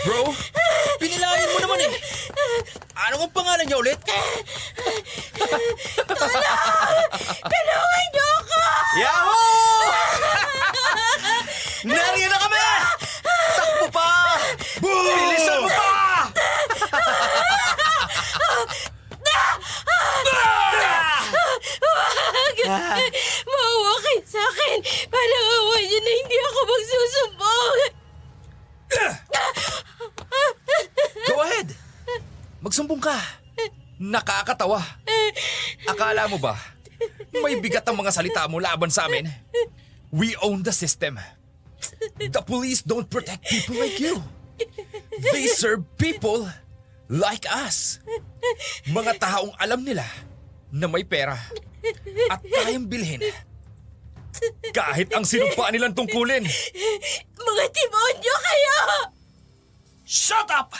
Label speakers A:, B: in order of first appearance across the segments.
A: bro? Pinilayan mo naman eh. Ano ang pangalan niya ulit?
B: Tulungan niyo ako!
A: Yahoo! Nariyan na kami! Takbo pa! Bilisan mo pa!
B: Maawa kayo sa akin. Parang awa niyo na hindi ako magsusumbong.
A: Go ahead! Magsumbong ka. Nakakatawa. Akala mo ba, may bigat ang mga salita mo laban sa amin? We own the system. The police don't protect people like you. They serve people like us. Mga taong alam nila na may pera at kayang bilhin. Kahit ang sinumpa nilang tungkulin.
B: Mga demonyo kayo!
A: Shut up!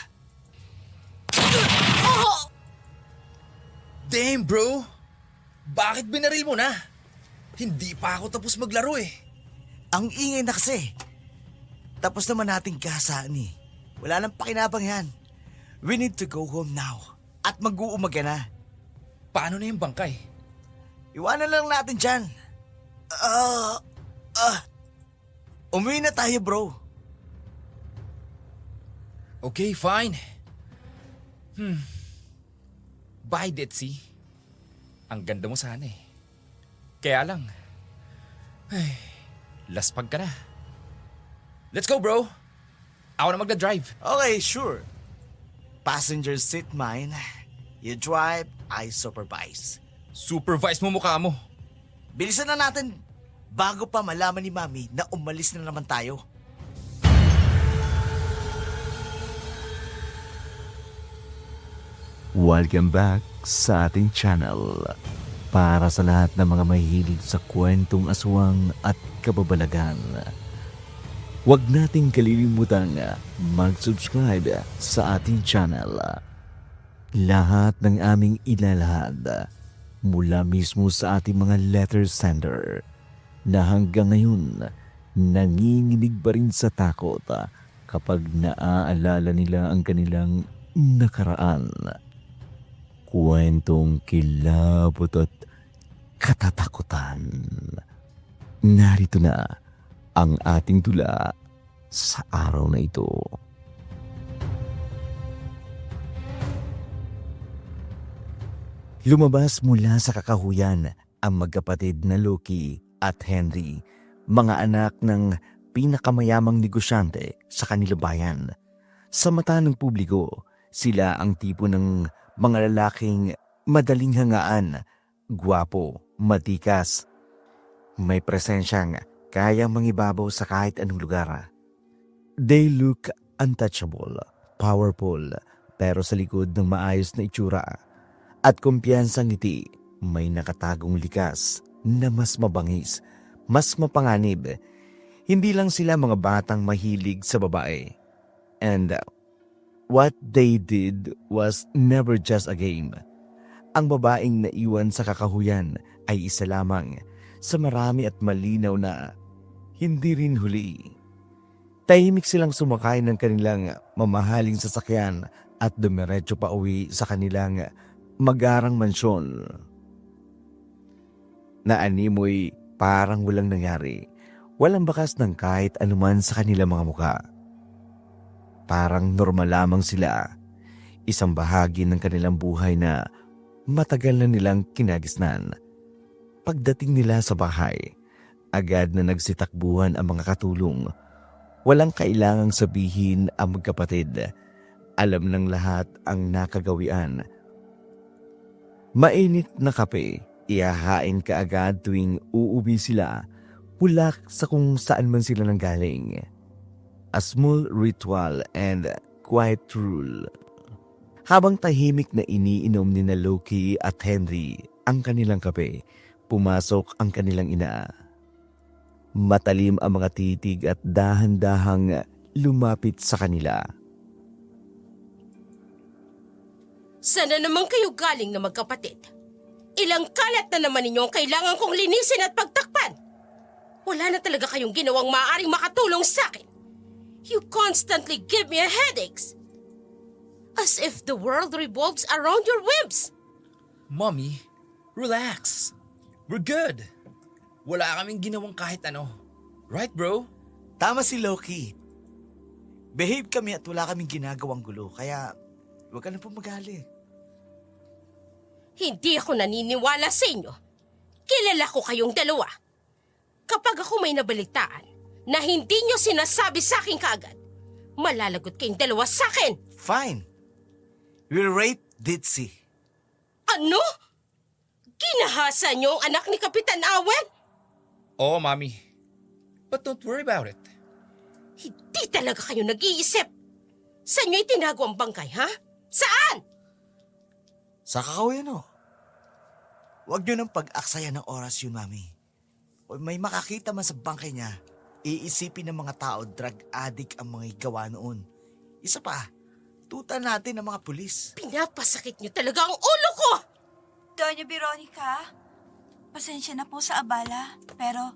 A: Damn, bro. Bakit binaril mo na? Hindi pa ako tapos maglaro eh.
C: Ang ingay na kasi. Tapos naman nating gasaan eh. Wala nang pakinabang yan. We need to go home now. At mag-uumaga na.
A: Paano na yung bangkay?
C: Iwanan lang natin dyan. Umuwi na tayo, bro.
A: Okay, fine. Bye, Detsy. Ang ganda mo sana eh. Kaya lang, ay, laspag ka na. Let's go, bro. Ako na magdadrive.
C: Okay, sure. Passenger seat mine. You drive, I supervise.
A: Supervise mo mukha mo.
C: Bilisan na natin bago pa malaman ni Mami na umalis na naman tayo.
D: Welcome back sa ating channel. Para sa lahat ng mga mahilig sa kwentong aswang at kababalagan, huwag nating kalilimutang mag-subscribe sa ating channel. Lahat ng aming ilalahad mula mismo sa ating mga letter sender na hanggang ngayon nanginginig pa rin sa takot kapag naaalala nila ang kanilang nakaraan. Kwentong kilabot at katatakutan. Narito na ang ating tula sa araw na ito. Lumabas mula sa kakahuyan ang magkapatid na Loki at Henry, mga anak ng pinakamayamang negosyante sa kanilang bayan. Sa mata ng publiko, sila ang tipo ng mga lalaking madaling hangaan, gwapo, matikas. May presensyang kayang mangibabaw sa kahit anong lugar. They look untouchable, powerful, pero sa likod ng maayos na itsura at kumpiyansang ngiti, may nakatagong likas na mas mabangis, mas mapanganib. Hindi lang sila mga batang mahilig sa babae. And what they did was never just a game. Ang babaeng naiwan sa kakahuyan ay isa lamang sa marami at malinaw na hindi rin huli. Tahimik silang sumakay ng kanilang mamahaling sasakyan at dumiretso pa uwi sa kanilang magarang mansyon. Na animoy parang walang nangyari. Walang bakas ng kahit anuman sa kanilang mga mukha. Parang normal lamang sila, isang bahagi ng kanilang buhay na matagal na nilang kinagisnan. Pagdating nila sa bahay, agad na nagsitakbuhan ang mga katulong. Walang kailangang sabihin ang magkapatid. Alam ng lahat ang nakagawian. Mainit na kape, ihahain kaagad tuwing uuwi sila mula sa kung saan man sila nanggaling. A small ritual and quiet rule. Habang tahimik na iniinom ni na Loki at Henry ang kanilang kape, pumasok ang kanilang ina. Matalim ang mga titig at dahan-dahang lumapit sa kanila.
B: Sana naman kayo galing na magkapatid. Ilang kalat na naman ninyo ang kailangan kong linisin at pagtakpan. Wala na talaga kayong ginawang maaaring makatulong sa akin. You constantly give me headaches. As if the world revolves around your whims.
A: Mommy, relax. We're good. Wala kaming ginawang kahit ano. Right, bro?
C: Tama si Loki. Behave kami at wala kaming ginagawang gulo, kaya huwag ka na po magalit.
B: Hindi ako naniniwala sa inyo. Kilala ko kayong dalawa. Kapag ako may nabalitaan na hindi nyo sinasabi sa akin kaagad, malalagot kayong dalawa sa akin.
C: Fine. We'll rape Ditzy.
B: Ano? Ginahasa nyo ang anak ni Kapitan Awen?
A: Oo, Mommy. But don't worry about it.
B: Hindi talaga kayo nag-iisip. Saan nyo itinago ang bangkay, ha? Saan?
C: Sa kakawin, no? Huwag nyo nang pag-aksaya ng oras yun, Mami. O may makakita man sa bangkay niya, iisipin ng mga tao drug addict ang mga gawa noon. Isa pa, tutan natin ng mga pulis.
B: Pinapasakit nyo talaga ang ulo ko!
E: Doña Veronica, pasensya na po sa abala, pero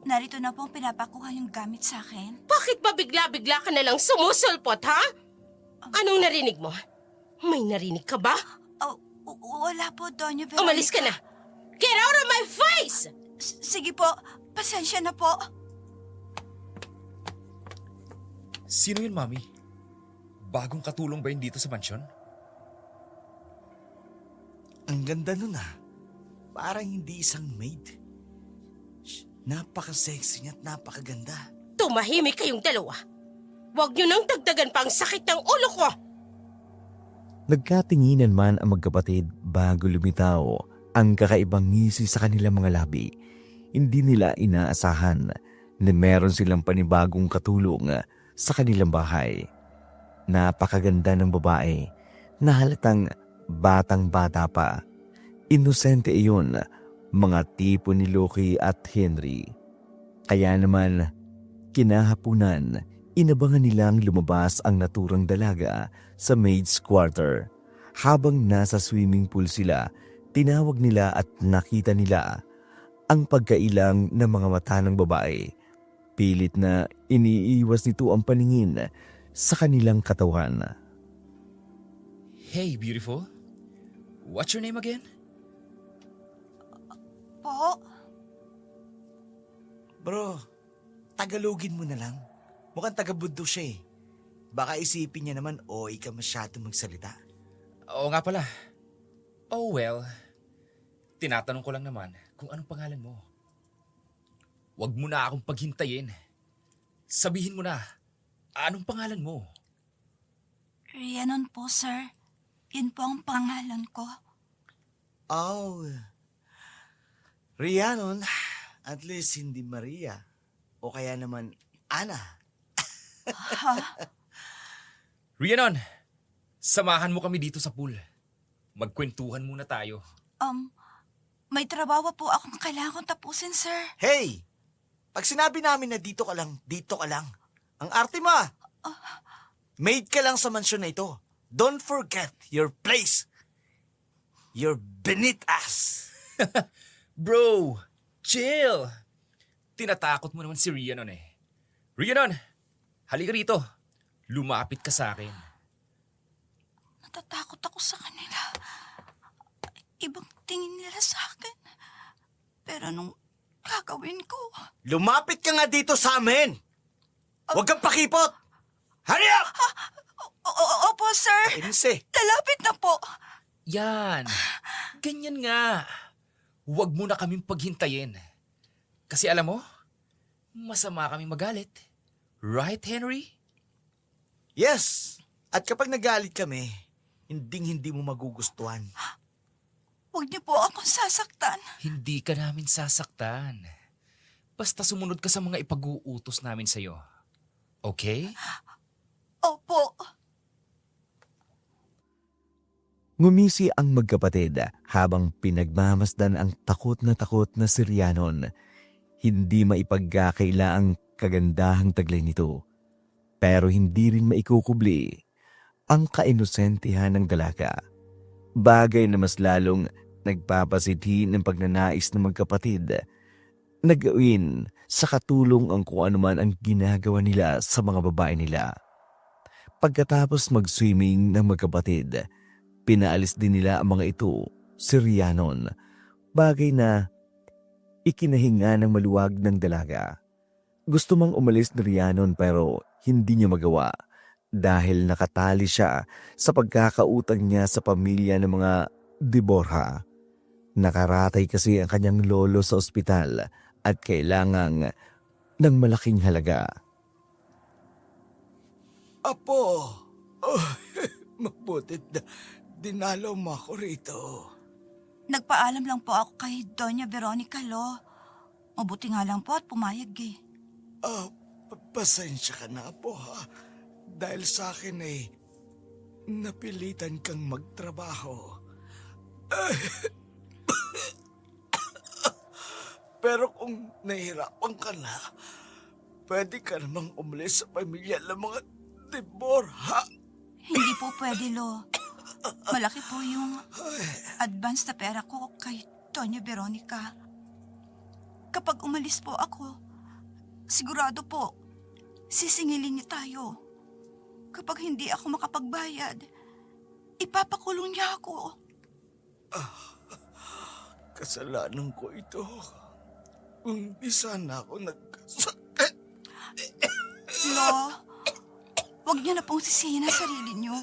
E: narito na pong pinapakuha yung gamit sa akin.
B: Bakit ba bigla-bigla ka na lang sumusulpot, ha? Anong narinig mo? May narinig ka ba?
E: Oh, wala po, Doña Veronica.
B: Umalis ka na! Get out of my face!
E: Sige po, pasensya na po.
A: Sino yun, Mommy? Bagong katulong ba yun dito sa mansyon?
C: Ang ganda nun ah. Parang hindi isang maid. Napaka-sexy niya at napakaganda.
B: Tumahimik kayong dalawa. Huwag nyo nang dagdagan pa ang sakit ng ulo ko!
D: Nagkatinginan man ang magkapatid bago lumitaw ang kakaibang ngisi sa kanilang mga labi. Hindi nila inaasahan na meron silang panibagong katulong sa kanilang bahay. Napakaganda ng babae na halatang batang-bata pa. Inosente iyon, mga tipo ni Loki at Henry. Kaya naman, kinahapunan, inabangan nilang lumabas ang naturang dalaga sa maid's quarter. Habang nasa swimming pool sila, tinawag nila at nakita nila ang pagkailang ng mga mata ng babae. Pilit na iniiwas nito ang paningin sa kanilang katawan.
A: Hey, beautiful. What's your name again?
E: Po,
C: Bro, Tagalogin mo na lang. Mukhang taga-Bundo siya eh. Baka isipin niya naman, ka masyado magsalita.
A: Oo nga pala. Oh well, tinatanong ko lang naman kung anong pangalan mo. Huwag mo na akong paghintayin. Sabihin mo na, anong pangalan mo?
E: Rhiannon po, sir. Yun po ang pangalan ko.
C: Oh, Rhiannon, at least hindi Maria. O kaya naman, Ana.
A: Rhiannon, samahan mo kami dito sa pool. Magkwentuhan muna tayo.
E: May trabaho po akong kailangan kong tapusin, sir.
C: Hey! Pag sinabi namin na dito ka lang, dito ka lang. Ang arte mo ah. Maid ka lang sa mansyon na ito. Don't forget your place. You're beneath us.
A: Bro, chill. Tinatakot mo naman si Rhiannon eh. Rhiannon, halika rito. Lumapit ka sa akin.
E: Natatakot ako sa kanila. Ibang tingin nila sa akin. Pero nung gagawin ko,
C: Lumapit ka nga dito sa amin. Huwag kang pakipot. Hurry up!
E: Opo, sir.
C: Kainis eh.
E: Lalapit na po.
A: Yan. Ganyan nga. Huwag mo na kaming paghintayin. Kasi alam mo, masama kaming magalit. Right, Henry?
C: Yes. At kapag nagalit kami, hindi mo magugustuhan.
E: Huwag niyo po akong sasaktan.
A: Hindi ka namin sasaktan. Basta sumunod ka sa mga ipag-uutos namin sa'yo. Okay?
E: Opo.
D: Ngumisi ang magkapatid habang pinagmamasdan ang takot na si Rhiannon. Hindi maipagkakaila ang kagandahang taglay nito. Pero hindi rin maikukubli ang kainosentehan ng dalaga. Bagay na mas lalong nagpapasidhi ng pagnanais ng magkapatid nagawin sa katulong ang kung ano man ang ginagawa nila sa mga babae nila. Pagkatapos mag-swimming ng magkapatid, pinaalis din nila ang mga ito, si Rhiannon, bagay na ikinahinga ng maluwag ng dalaga. Gusto mang umalis ni Rhiannon pero hindi niya magawa dahil nakatali siya sa pagkakautang niya sa pamilya ng mga De Borja. Nakaratay kasi ang kanyang lolo sa ospital at kailangang ng malaking halaga.
C: Apo, mabutit na dinalaw mo ako rito.
E: Nagpaalam lang po ako kay Doña Veronica, Lo. Mabuti nga lang po at pumayag eh.
C: Pasensya ka na po ha. Dahil sa akin ay napilitan kang magtrabaho. Pero kung nahihirapan ka na, pwede ka namang umalis sa pamilya ng mga De Borja.
E: Hindi po pwede, Lo. Malaki po yung advance na pera ko kay Doña Veronica. Kapag umalis po ako, sigurado po, sisingilin niya tayo. Kapag hindi ako makapagbayad, ipapakulong niya ako.
C: Kasalanan ko ito. Kung di sana ako nagkasakit.
E: Lo, wag niyo na pong sisihin ang sarili niyo.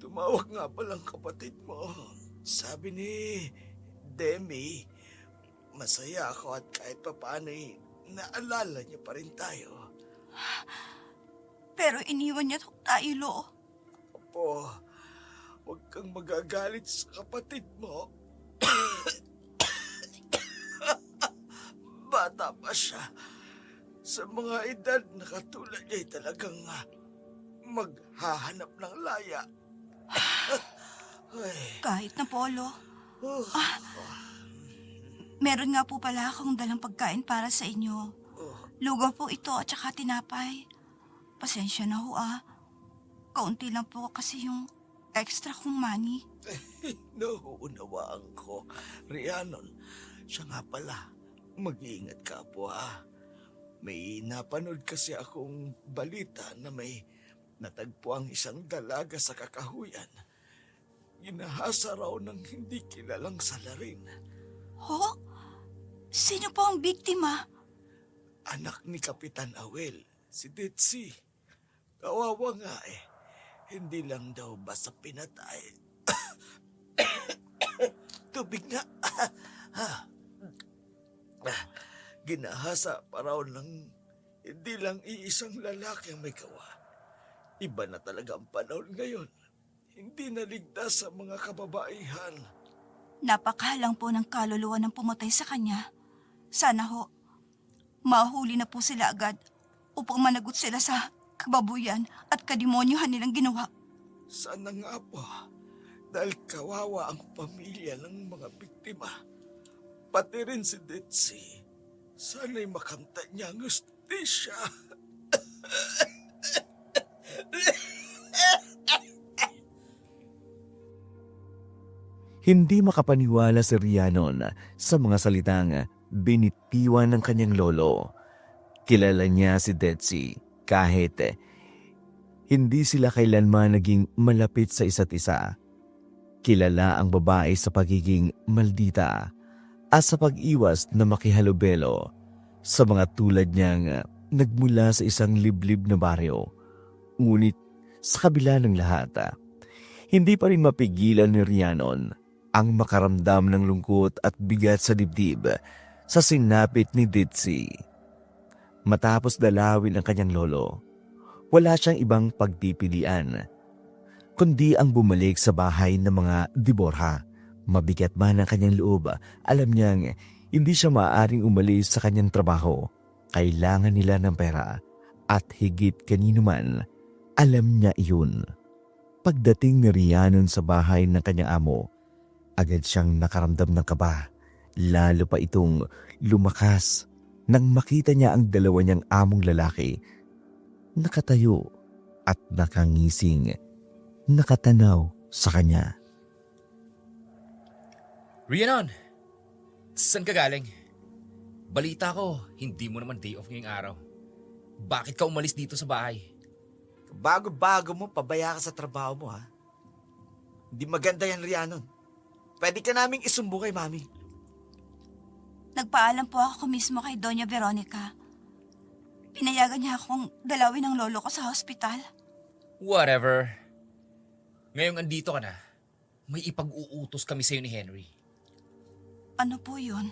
C: Tumawag nga palang kapatid mo. Sabi ni Demi, masaya ako at kahit papaano'y naalala niya pa rin tayo.
E: Pero iniwan niya tayo, Lo.
C: Apo, huwag kang magagalit sa kapatid mo. Bata pa siya. Sa mga edad na katulad niya ay talagang maghahanap ng laya. Ay,
E: Kahit na po, Lo. Meron nga po pala akong dalang pagkain para sa inyo. Lugaw po ito at saka tinapay. Pasensya na ho Kaunti lang po kasi yung extra kong money.
C: nauunawaan ko. Rhiannon, siya nga pala. Mag-iingat ka po May napanood kasi akong balita na may natagpo ang isang dalaga sa Kakahuyan. Ginahasa raw ng hindi kilalang salarin.
E: Ho? Sino po ang biktima?
C: Anak ni Kapitan Awel, si Ditsi. Kawawa nga Hindi lang daw basta pinatay. Tubig na. Ginahasa pa raw ng hindi lang iisang lalaki ang may gawa. Iba na talaga ang panahon ngayon. Hindi naligtas sa mga kababaihan.
E: Napakahalang po ng kaluluwa ng pumatay sa kanya. Sana ho, mahuli na po sila agad upang managot sila sa kababuyan at kademonyohan nilang ginawa.
C: Sana nga po, dahil kawawa ang pamilya ng mga biktima. Pati rin si Ditsi. Sana'y makamtan niya ang hustisya.
D: Hindi makapaniwala si Rhiannon sa mga salitang binitiwan ng kanyang lolo. Kilala niya si Detsi kahit hindi sila kailanman naging malapit sa isa't isa. Kilala ang babae sa pagiging maldita at sa pag-iwas na makihalubelo sa mga tulad niyang nagmula sa isang liblib na baryo. Ngunit sa kabila ng lahat, hindi pa rin mapigilan ni Rhiannon ang makaramdam ng lungkot at bigat sa dibdib sa sinapit ni Ditsi. Matapos dalawin ang kanyang lolo, wala siyang ibang pagpipilian kundi ang bumalik sa bahay ng mga De Borja. Mabigat man ang kanyang loob, alam niyang hindi siya maaaring umalis sa kanyang trabaho. Kailangan nila ng pera at higit kanino man, alam niya iyon. Pagdating ni Rhiannon sa bahay ng kanyang amo, agad siyang nakaramdam ng kaba. Lalo pa itong lumakas nang makita niya ang dalawa niyang among lalaki. Nakatayo at nakangising, nakatanaw sa kanya.
A: Rhiannon, saan ka galing? Balita ko, hindi mo naman day off ngayong araw. Bakit ka umalis dito sa bahay?
C: Bago-bago mo, pabaya ka sa trabaho mo, ha? Hindi maganda yan, Rhiannon. Pwede ka naming isumbo kay Mami.
E: Nagpaalam po ako mismo kay Doña Veronica. Pinayagan niya akong dalawin ng lolo ko sa hospital.
A: Whatever. Ngayong andito ka na, may ipag-uutos kami sa'yo ni Henry.
E: Ano po yun?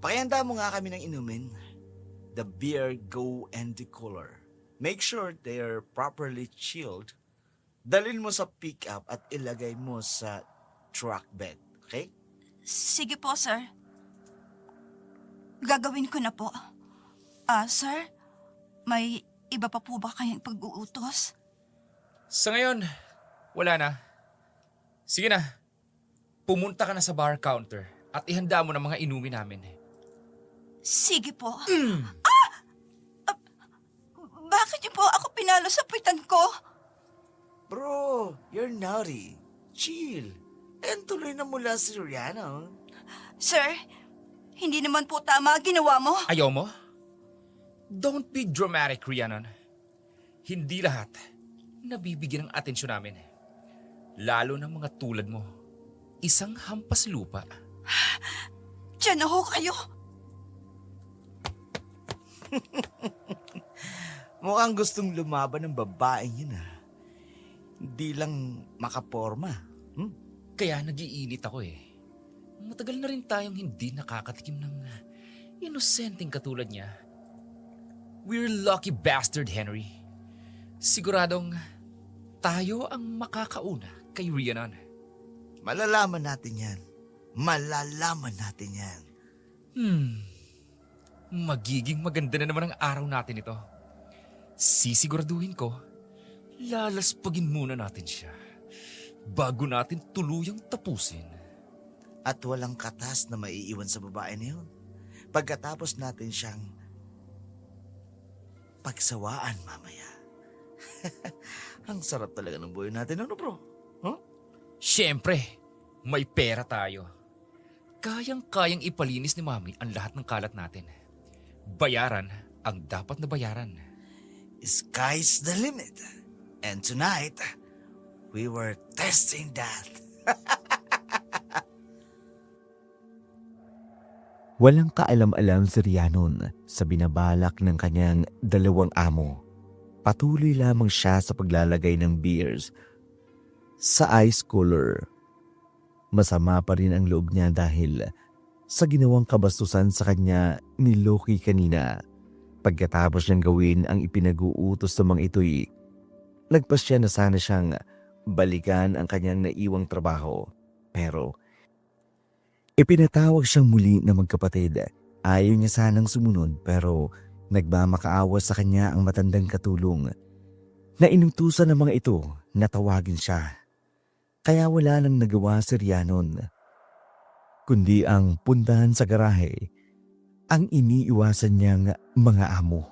C: Pakihanda mo nga kami ng inumin. The beer, go, and the cooler. Make sure they are properly chilled. Dalhin mo sa pick-up at ilagay mo sa truck bed, okay?
E: Sige po, sir. Gagawin ko na po. Sir, may iba pa po ba kayong pag-uutos?
A: Sa ngayon, wala na. Sige na, pumunta ka na sa bar counter at ihanda mo ng mga inumin namin.
E: Sige po. Bakit niyo po ako pinalo sa puwitan ko?
C: Bro, you're naughty. Chill. And tuloy na mula si Rhiannon.
E: Sir, hindi naman po tama ang ginawa mo.
A: Ayaw mo? Don't be dramatic, Rhiannon. Hindi lahat nabibigyan ng atensyon namin. Lalo ng mga tulad mo. Isang hampas lupa.
E: Diyan na ho kayo.
C: Mukhang gustong lumaban ng babaeng yun, ha? Hindi lang makaporma.
A: Kaya nagiinit ako eh. Matagal na rin tayong hindi nakakatikim ng inosenteng katulad niya. We're lucky bastard, Henry. Siguradong tayo ang makakauna kay Rhiannon.
C: Malalaman natin yan. Malalaman natin yan.
A: Magiging maganda na naman ang araw natin ito. Sisiguraduhin ko, lalaspagin muna natin siya bago natin tuluyang tapusin.
C: At walang katas na maiiwan sa babae na yun. Pagkatapos natin siyang pagsawaan mamaya. Ang sarap talaga ng buhay natin, ano bro? Huh?
A: Siyempre, may pera tayo. Kayang-kayang ipalinis ni Mami ang lahat ng kalat natin. Bayaran ang dapat na bayaran.
C: Sky's the limit. And tonight, we were testing that.
D: Walang kaalam-alam si Rhiannon sa binabalak ng kanyang dalawang amo. Patuloy lamang siya sa paglalagay ng beers sa ice cooler. Masama pa rin ang loob niya dahil sa ginawang kabastusan sa kanya ni Loki kanina. Pagkatapos niyang gawin ang ipinag-uutos ng mga ito'y, nagpas siya na sana siyang balikan ang kanyang naiwang trabaho. Pero ipinatawag siyang muli na magkapatid. Ayaw niya sanang sumunod pero nagmamakaawa sa kanya ang matandang katulong na inutusan ng mga ito na tawagin siya. Kaya wala nang nagawa si Rhiannon, kundi ang puntahan sa garahe ang iniiwasan niyang mga amo.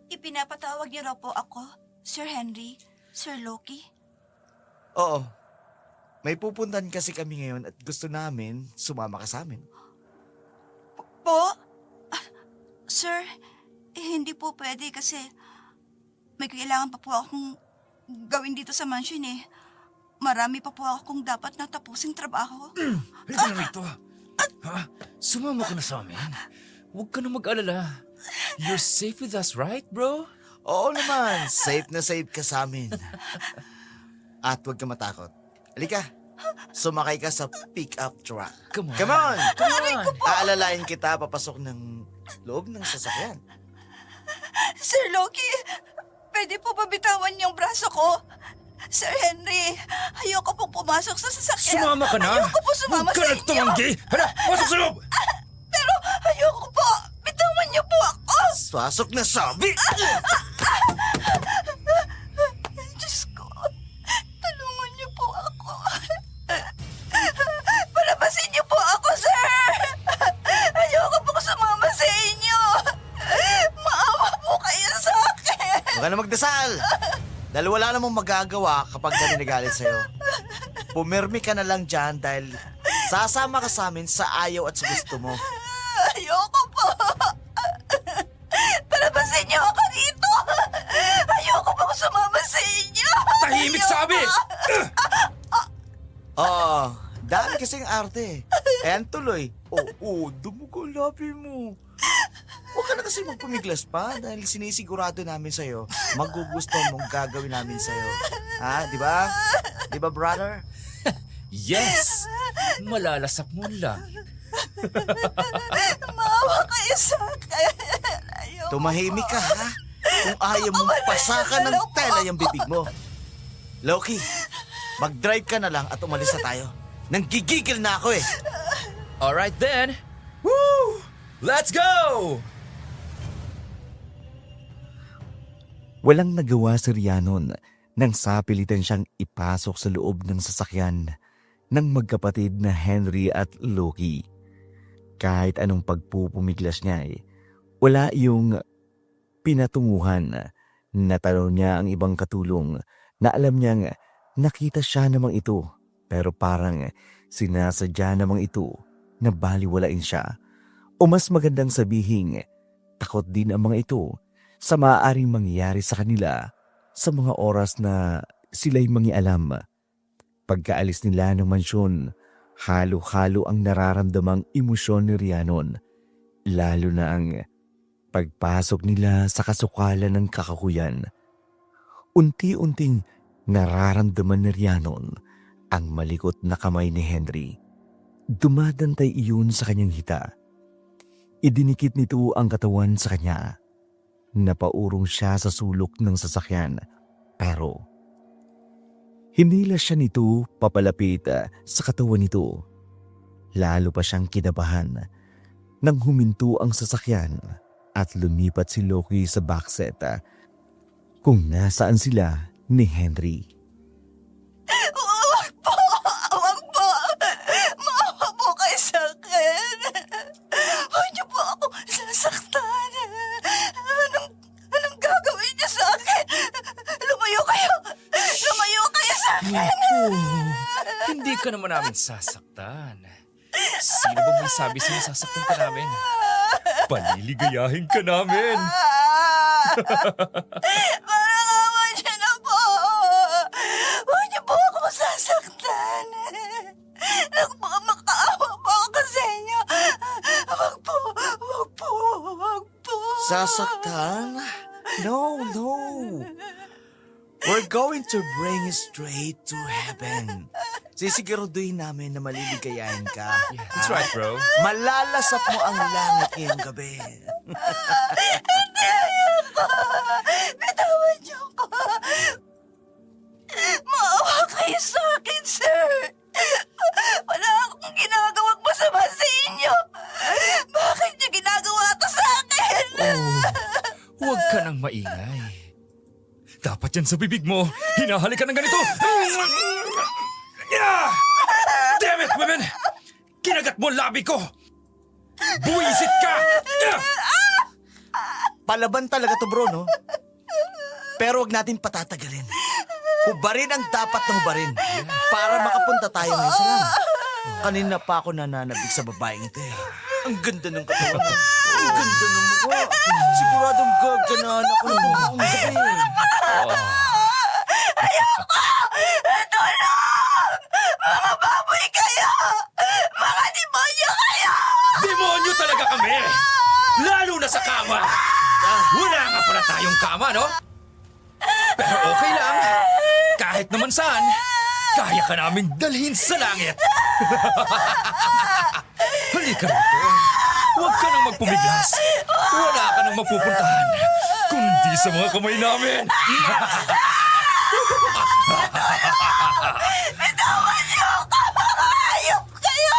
E: Ipinapatawag niyo raw po ako, Sir Henry, Sir Loki.
C: Oo. May pupuntahan kasi kami ngayon at gusto namin sumama ka sa amin.
E: Po? Sir, hindi po pwede kasi may kailangan pa po akong gawin dito sa mansion eh. Marami pa po akong dapat natapusing trabaho.
A: Halika na rito. Ha? Sumama ka na sa amin. Huwag ka na mag-alala. You're safe with us, right, bro?
C: Oo naman, safe na safe ka sa amin. At huwag ka matakot. Halika, sumakay ka sa pick-up truck.
A: Come on.
C: Come on!
A: Come on.
C: Aalalayan kita papasok ng loob ng sasakyan.
E: Sir Loki, pwede po ba bitawan yung braso ko? Sir Henry, ayoko po pumasok sa sasakyan.
A: Sumama ka na.
E: Ayoko po sumama
A: Huwag ka
E: sa
A: na
E: inyo.
A: tumanggi. Hala, pasok sa loob.
E: Pero ayoko po. Bitawan niyo po ako.
C: Pasok na sabi!
E: Diyos ko, tulungan niyo po ako. Palabasin niyo po ako, sir. Ayoko po sumama sa inyo. Maawa po kayo sa akin.
C: Huwag ka na magdasal! Dahil wala namang magagawa kapag kami nagalit sa'yo. Pumirmi ka na lang dyan dahil Sasama ka sa amin sa ayaw at sa gusto mo.
E: Ayoko po. Palabasin niyo ako dito. Ayoko pong sumama sa inyo.
A: Tahimik sabi!
C: Oo, dami kasing arte. Ayan tuloy. Oo, dumugo ang labi mo. Huwag ka na kasi magpumiglas pa dahil sinisigurado namin sa'yo, magugustuhan mong gagawin namin sa'yo. Ha, di ba? Di ba, brother?
A: Yes! Malalasap mo lang.
E: Maawa kayo sa akin. Ayoko.
C: Tumahimik ka, ha? Kung ayaw mong pasakan ng tela yung bibig mo. Loki, mag-drive ka na lang at umalis na tayo. Nanggigigil na ako eh.
A: Alright then. Woo! Let's go!
D: Walang nagawa si Rhiannon nang sapilitan siyang ipasok sa loob ng sasakyan ng magkapatid na Henry at Loki. Kahit anong pagpupumiglas niya wala yung pinatunguhan. Natanong niya ang ibang katulong na alam niyang nakita siya namang ito pero parang sinasadya namang ito na baliwalain siya. O mas magandang sabihin, takot din ang mga ito sa maaaring mangyayari sa kanila sa mga oras na sila'y mangialam. Pagkaalis nila ng mansyon, halo-halo ang nararamdamang emosyon ni Rhiannon, lalo na ang pagpasok nila sa kasukalan ng kakahuyan. Unti-unting nararamdaman ni Rhiannon ang malikot na kamay ni Henry. Dumadantay iyon sa kanyang hita. Idinikit nito ang katawan sa kanya. Napaurong siya sa sulok ng sasakyan pero hinila siya nito papalapit sa katawan nito. Lalo pa siyang kinabahan nang huminto ang sasakyan at lumipat si Loki sa backseat kung nasaan sila ni Henry.
E: Huwag po! Huwag po! Maawa po kayo sa akin. Huwag niyo po ako sasaktan. Anong gagawin niyo sa akin? Lumayo kayo! Lumayo kayo sa akin!
A: Hindi ka naman namin sasaktan. Sino ba may sabi sa'yo sasaktan ka namin? Paliligayahin ka namin.
E: Parang awa niyo na po! Huwag niyo po ako sasaktan. Makaawa po ako sa inyo. Huwag po! Huwag po! Huwag po!
C: Sasaktan? No, no. We're going to bring you straight to heaven. Sisiguraduhin namin na maliligayahin ka.
A: That's right, bro.
C: Malalasap mo ang langit ngayong gabi.
E: Hindi, ayoko! Bitawan niyo ako! Maawa kayo sa akin, sir! Wala akong ginagawang masama sa inyo! Bakit niyo ginagawa to sa akin?
A: Huwag ka nang maingay. Dapat yan sa bibig mo. Hinahalik ka ng ganito. Yeah! Damn it, women! Kinagat mo ang labi ko! Buwisit ka! Yeah!
C: Palaban talaga to, bro, no? Pero wag natin patatagalin. Hubarin ang dapat na hubarin para makapunta tayo ngayon sa langit. Kanina pa ako nananabig sa babaeng ito eh. Ang ganda ng katawan mo. Ang ganda ng mukha. Siguradong gaganahan ako ng buong gabi.
E: Ayoko! Tulong! Mga baboy kayo! Mga demonyo kayo!
A: Demonyo talaga kami! Lalo na sa kama! Wala nga pala tayong kama, no? Pero okay lang. Kahit naman saan, kaya ka naming dalhin sa langit. Halika rito. Huwag ka nang magpumiglas. Wala ka nang mapupuntahan, kundi sa mga kamay namin.
E: Bitawan niyo ako! Mga hayop kayo!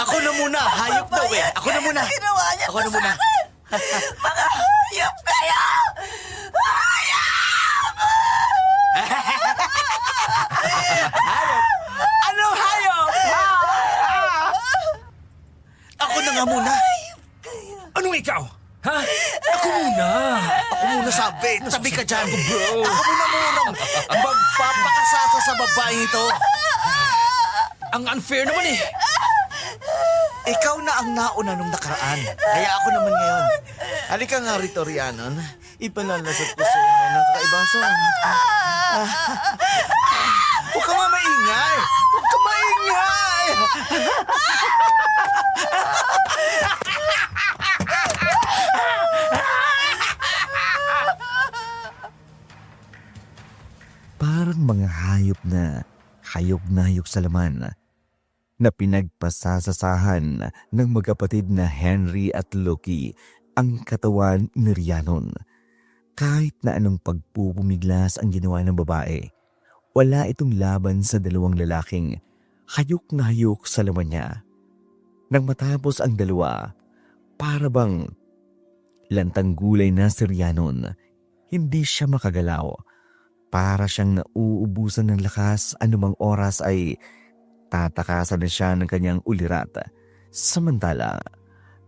C: Ako na muna. Hayop daw eh. Ako na muna.
E: Ginawa niyo
C: Ako
E: to
C: na
E: sa
C: muna.
E: akin! Mga hayop kayo!
C: Anong hayop? Ako na nga muna.
A: Anong ikaw? Ha? Ako muna.
C: Ako muna sabi. Tabi ka dyan.
A: Bro.
C: Ako muna munang magpapakasasa sa babaeng ito.
A: Ang unfair naman eh.
C: Ikaw na ang nauna nung nakaraan. Kaya ako naman ngayon. Halika nga rito, Rhiannon. Ipalalasot ko sa iyo ngayon ang kakaibang song. Huwag ka maingay! Huwag ka maingay!
D: Parang mga hayop na hayog na hayog sa laman na pinagpasasasahan ng magkapatid na Henry at Loki ang katawan ni Rhiannon. Kahit na anong pagpupumiglas ang ginawa ng babae, wala itong laban sa dalawang lalaking hayok na hayok sa laman niya. Nang matapos ang dalawa, para bang lantang gulay na si Rhiannon, hindi siya makagalaw. Para siyang nauubusan ng lakas, anumang oras ay tatakasan na siya ng kanyang ulirat. Samantala,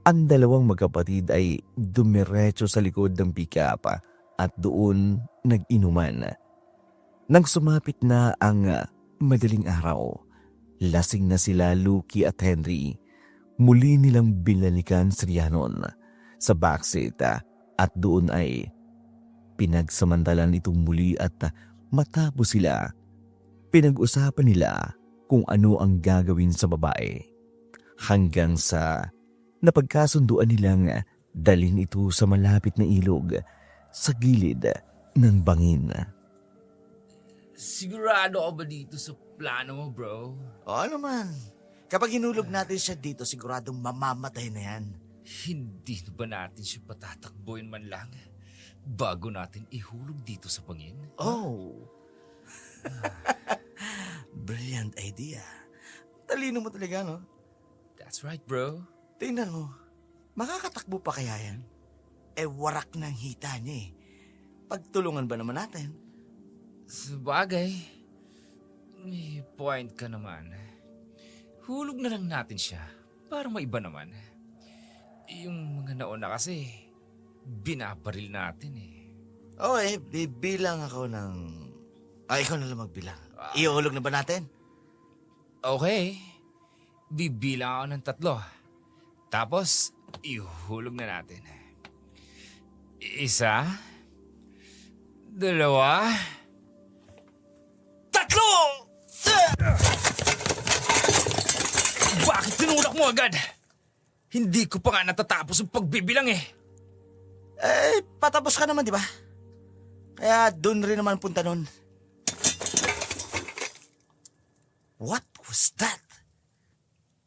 D: ang dalawang magkapatid ay dumiretso sa likod ng pick-up at doon nag-inuman. Nang sumapit na ang madaling araw, lasing na sila Loki at Henry. Muli nilang binalikan si Rhiannon sa backseat at doon ay pinagsamantalan itong muli at matapos sila, pinag-usapan nila kung ano ang gagawin sa babae. Hanggang sa napagkasunduan nilang dalhin ito sa malapit na ilog sa gilid ng bangin.
A: Sigurado ka ba dito sa plano mo, bro?
C: Oo naman. Kapag hinulog natin siya dito, siguradong mamamatay na yan.
A: Hindi na ba natin siya patatakbuhin man lang bago natin ihulog dito sa bangin?
C: Oh. Brilliant idea. Talino mo talaga, no?
A: That's right, bro.
C: Tingnan mo. Makakatakbo pa kaya yan? Warak ng hita niya eh. Pagtulungan ba naman natin?
A: Sabagay, may point ka naman. Hulog na lang natin siya para maiba naman. Yung mga nauna kasi, binabaril natin eh.
C: Bibilang ako ng... ikaw na lang magbilang. Ihulog na ba natin?
A: Okay, bibilang ako ng 3. Tapos, ihulog na natin. 1, 2, 3! Bakit tinulak mo agad? Hindi ko pa nga natatapos ang pagbibilang eh.
C: Patapos ka naman, di ba? Kaya doon rin naman punta nun. What was that?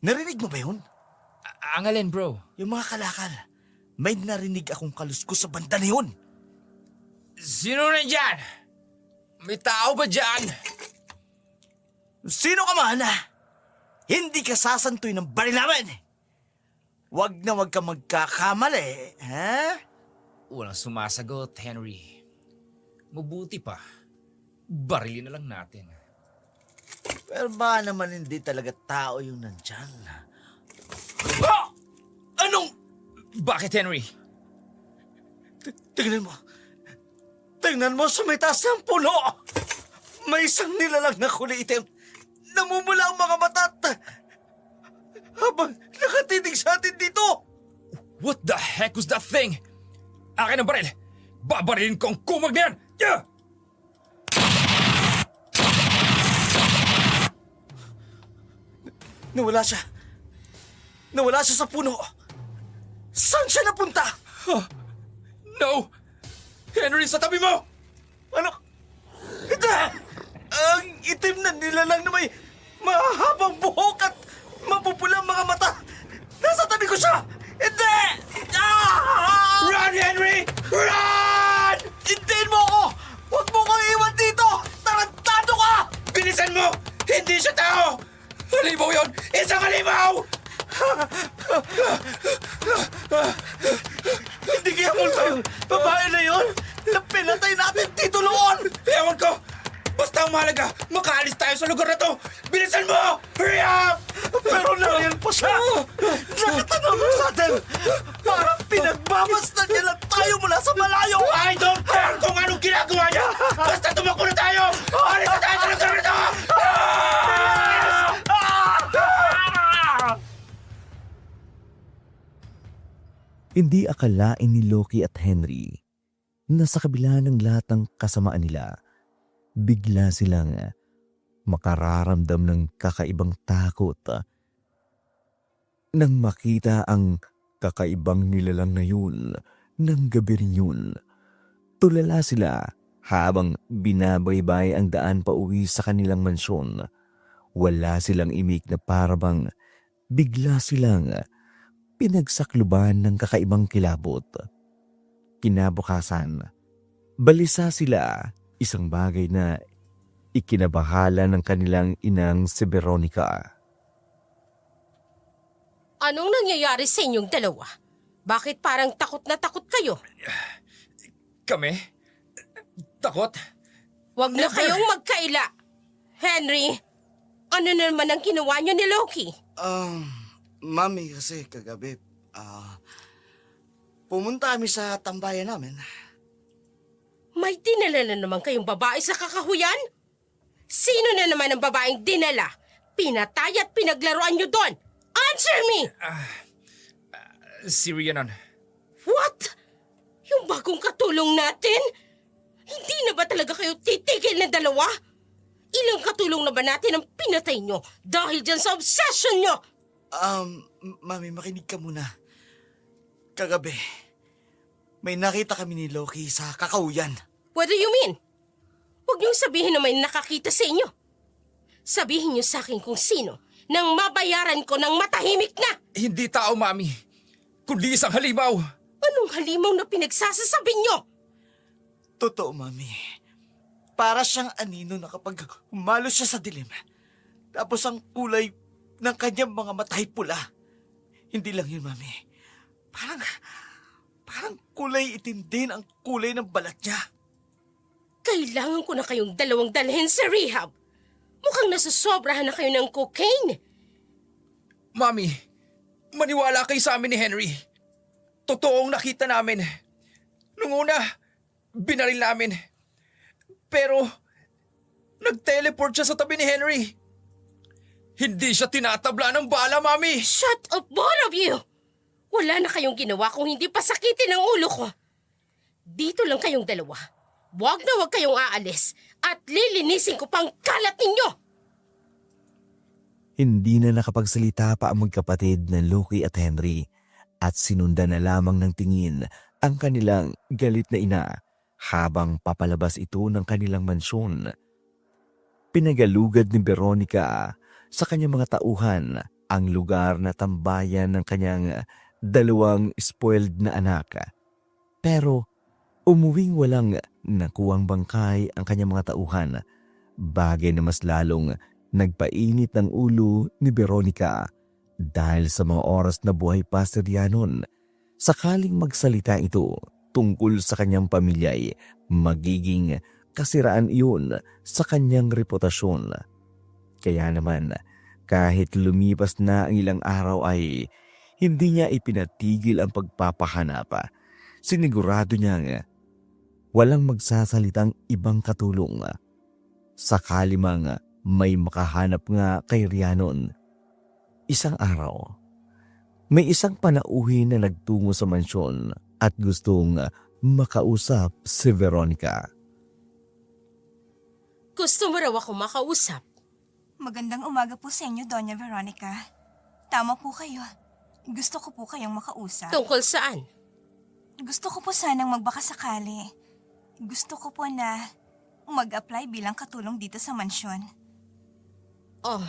C: Narinig mo ba yun?
A: Ang alin, bro?
C: Yung mga kalakal. May narinig akong kaluskos sa banda na yun.
A: Sino nandyan? May tao ba dyan?
C: Sino ka man? Hindi ka sasantoy ng baril namin. Wag na wag ka magkakamali, ha?
A: Walang sumasagot, Henry. Mabuti pa. Barilin na lang natin.
C: Pero baka naman hindi talaga tao yung nandyan. Anong?
A: Bakit, Henry?
C: Tingnan mo. Tingnan mo sa may taas ng puno. May isang nilalang na kulay itim. Namumula ang mga mata at habang nakatitig sa atin dito.
A: What the heck was that thing? Akin ang baril. Babarilin ko ang kumag na yan. Yeah!
C: Nawala siya. Nawala siya sa puno. Saan siya napunta?
A: No! Henry, sa tabi mo!
C: Ano? Hindi! Ang itim na nilalang na may mahabang buhok at mapupulang mga mata. Nasa tabi ko siya! Hindi!
A: Run, Henry! Run!
C: Hintayin mo ako! Huwag mo ko iwan dito! Tarantado ka!
A: Bilisan mo! Hindi siya tao! Halimaw yun! Isang halimaw!
C: Hindi kaya multo yung babae na yun na pinatay natin dito noon!
A: Ewan ko! Basta ang mahalaga, makaalis tayo sa lugar na to! Bilisan mo! Hurry up!
C: Pero nariyan pa siya! Nakatanong sa atin! Parang pinagmamasdan niya lang tayo mula sa malayo!
A: I don't care kung anong ginagawa niya! Basta tumakbo na tayo! Alis na tayo sa lugar na to!
D: Hindi akalain ni Loki at Henry na sa kabila ng lahat ng kasamaan nila, bigla silang makararamdam ng kakaibang takot nang makita ang kakaibang nilalang na yun ng gabi rin yun. Tulala sila habang binabaybay ang daan pauwi sa kanilang mansyon. Wala silang imik na parabang bigla silang pinagsakluban ng kakaibang kilabot. Kinabukasan, balisa sila, isang bagay na ikinabahala ng kanilang inang si Veronica.
B: Anong nangyayari sa inyong dalawa? Bakit parang takot na takot kayo?
A: Kami? Takot?
B: Huwag na kayong magkaila. Henry, ano na naman ang ginawa niyo ni Loki?
C: Mami, kasi kagabi, pumunta kami sa tambayan namin.
B: May dinala na naman kayong babae sa kakahuyan? Sino na naman ang babaeng dinala? Pinatay at pinaglaruan niyo doon? Answer me!
A: Si Rhiannon.
B: What? Yung bagong katulong natin? Hindi na ba talaga kayo titigil na dalawa? Ilang katulong na ba natin ang pinatay nyo dahil dyan sa obsession nyo?
C: Mami, makinig ka muna. Kagabi, may nakita kami ni Loki sa kakauyan.
B: What do you mean? Huwag niyong sabihin na may nakakita sa inyo. Sabihin niyo sa akin kung sino nang mabayaran ko ng matahimik na.
A: Hindi tao, Mami. Kundi isang halimaw.
B: Anong halimaw na pinagsasasabi niyo?
C: Totoo, Mami. Para siyang anino na kapag humalo siya sa dilim. Tapos ang kulay ng kanyang mga mata ay pula. Hindi lang yun, Mami. Parang kulay itim din ang kulay ng balat niya.
B: Kailangan ko na kayong dalawang dalhin sa rehab. Mukhang nasasobrahan na kayo ng cocaine.
A: Mami, maniwala kayo sa amin ni Henry. Totoong nakita namin. Nung una, binaril namin. Pero, nag-teleport siya sa tabi ni Henry. Hindi siya tinatabla ng bala, Mami.
B: Shut up, both of you! Wala na kayong ginawa kung hindi pasakitin ang ulo ko. Dito lang kayong dalawa. Huwag na huwag kayong aalis at lilinisin ko pang kalat ninyo!
D: Hindi na nakapagsalita pa ang magkapatid na Loki at Henry at sinundan na lamang ng tingin ang kanilang galit na ina habang papalabas ito ng kanilang mansyon. Pinagalugad ni Veronica sa kanyang mga tauhan ang lugar na tambayan ng kanyang dalawang spoiled na anak. Pero umuwing walang nakuwang bangkay ang kanyang mga tauhan, bagay na mas lalong nagpainit ng ulo ni Veronica dahil sa mga oras na buhay pa si Rhiannon. Sakaling magsalita ito tungkol sa kanyang pamilya'y magiging kasiraan iyon sa kanyang reputasyon. Kaya naman, kahit lumipas na ang ilang araw ay hindi niya ipinatigil ang pagpapahanap. Sinigurado niyang walang magsasalitang ibang katulong. Sakali mang may makahanap nga kay Rhiannon. Isang araw, may isang panauhin na nagtungo sa mansyon at gustong makausap si Veronica.
B: Gusto mo raw ako makausap?
E: Magandang umaga po sa inyo, Doña Veronica. Tama po kayo. Gusto ko po kayong makausap.
B: Tungkol saan?
E: Gusto ko po sanang magbakasakali. Gusto ko po na mag-apply bilang katulong dito sa mansyon.
B: Oh,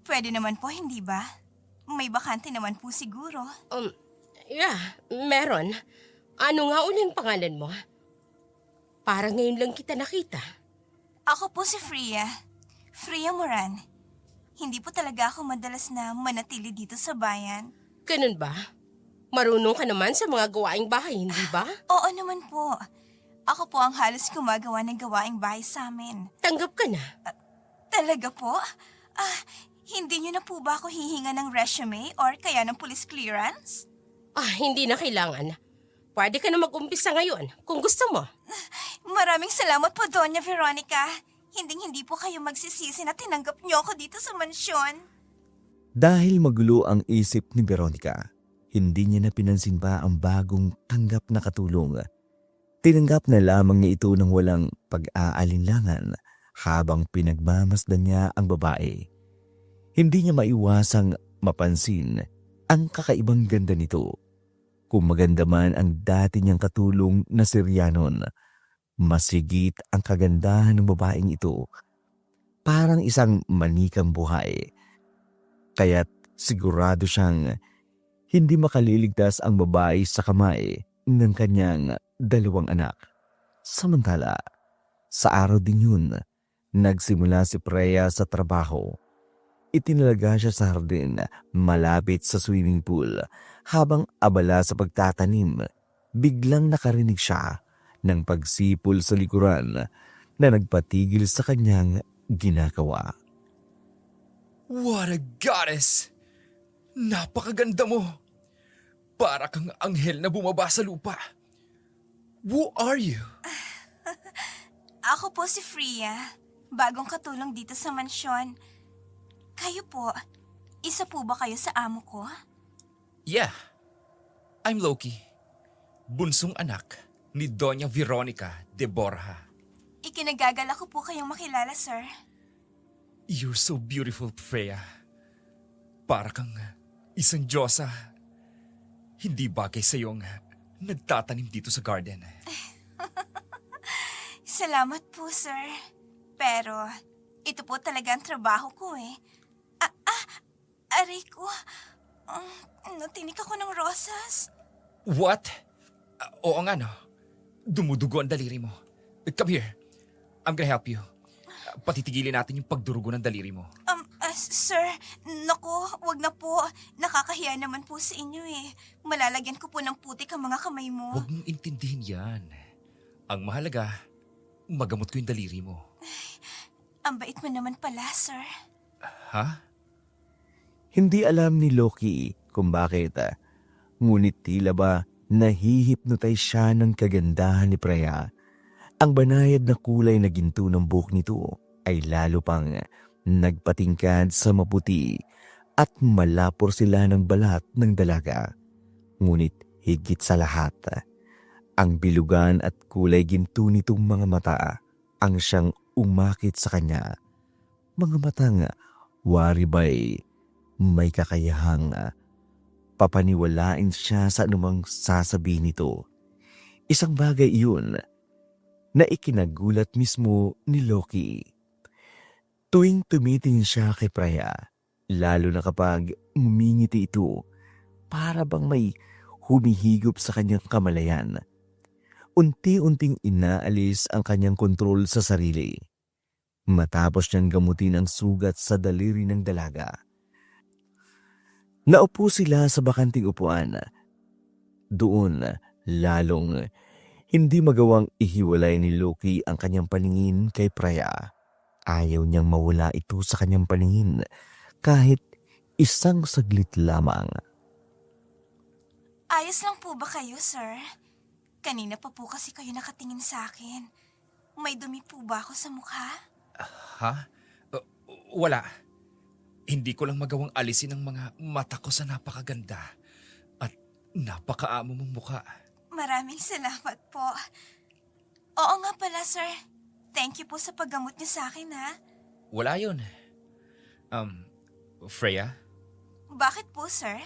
E: Pwede naman po, hindi ba? May bakante naman po siguro.
B: yeah, meron. Ano nga uling pangalan mo? Parang ngayon lang kita nakita.
E: Ako po si Freya. Freya Moran. Hindi po talaga ako madalas na manatili dito sa bayan.
B: Ganun ba? Marunong ka naman sa mga gawaing bahay, hindi ba?
E: Oo naman po. Ako po ang halos gumagawa ng gawaing bahay sa amin.
B: Tanggap ka na.
E: Talaga po? Hindi niyo na po ba ako hihinga ng resume or kaya ng police clearance?
B: Hindi na kailangan. Pwede ka na mag-umpisa ngayon kung gusto mo.
E: Maraming salamat po, Doña Veronica. Hinding-hindi po kayo magsisisi na tinanggap niyo ako dito sa mansyon.
D: Dahil magulo ang isip ni Veronica, Hindi niya na pinansin pa ang bagong tanggap na katulong. Tinanggap na lamang niya ito ng walang pag-aalinlangan habang pinagmamasdan niya ang babae. Hindi niya maiwasang mapansin ang kakaibang ganda nito. Kung maganda man ang dati niyang katulong na si Rhiannon, masigit ang kagandahan ng babaeng ito. Parang isang manikang buhay. Kaya't sigurado siyang hindi makaliligtas ang babae sa kamay ng kanyang 2 anak. Samantala, sa araw din yun, nagsimula si Freya sa trabaho. Itinalaga siya sa hardin malapit sa swimming pool. Habang abala sa pagtatanim, biglang nakarinig siya ng pagsipol sa likuran na nagpatigil sa kanyang ginagawa.
A: What a goddess! Napakaganda mo! Para kang anghel na bumaba sa lupa. Who are you?
E: Ako po si Freya, bagong katulong dito sa mansyon. Kayo po, isa po ba kayo sa amo ko?
A: Yeah, I'm Loki. Bunsong anak ni Doña Veronica de Borja.
E: Ikinagagala ko po kayong makilala, sir.
A: You're so beautiful, Freya. Para kang isang diyosa. Hindi bagay sa iyong nagtatanim dito sa garden.
E: Salamat po, sir. Pero, ito po talaga ang trabaho ko eh. Aray ko. Natinik ako ng rosas.
A: What? Oo nga no. Dumudugo ang daliri mo. Come here. I'm gonna help you. Patitigilin natin yung pagdurugo ng daliri mo.
E: Sir, naku, wag na po. Nakakahiya naman po sa inyo eh. Malalagyan ko po ng putik ang mga kamay mo.
A: Huwag mong intindihin yan. Ang mahalaga, magamot ko yung daliri mo.
E: Ang bait mo naman pala, sir.
A: Ha?
D: Hindi alam ni Loki kung bakit. Ngunit tila ba nahihipnotize siya ng kagandahan ni Freya. Ang banayad na kulay na ginto ng buhok nito ay lalo pang nagpatingkad sa maputi at malapor sila ng balat ng dalaga. Ngunit higit sa lahat, ang bilugan at kulay ginto nitong mga mata ang siyang umakit sa kanya. Mga matang waribay, may kakayahang papaniwalain siya sa anumang sasabihin nito. Isang bagay iyon na ikinagulat mismo ni Loki. Tuwing tumitingin siya kay Freya, lalo na kapag umingiti ito, para bang may humihigop sa kanyang kamalayan. Unti-unting inaalis ang kanyang kontrol sa sarili. Matapos niyang gamutin ang sugat sa daliri ng dalaga. Naupo sila sa bakanting upuan. Doon, lalong hindi magawang ihiwalay ni Loki ang kanyang paningin kay Freya. Ayaw niyang mawala ito sa kanyang paningin kahit isang saglit lamang.
E: Ayos lang po ba kayo, sir? Kanina pa po kasi kayo nakatingin sa akin. May dumi po ba ako sa mukha?
A: Ha? Wala. Hindi ko lang magawang alisin ang mga mata ko sa napakaganda at napakaamo mong mukha.
E: Maraming salamat po. Oo nga pala, sir. Thank you po sa paggamot niyo sa akin, ha?
A: Wala yun. Freya?
E: Bakit po, sir?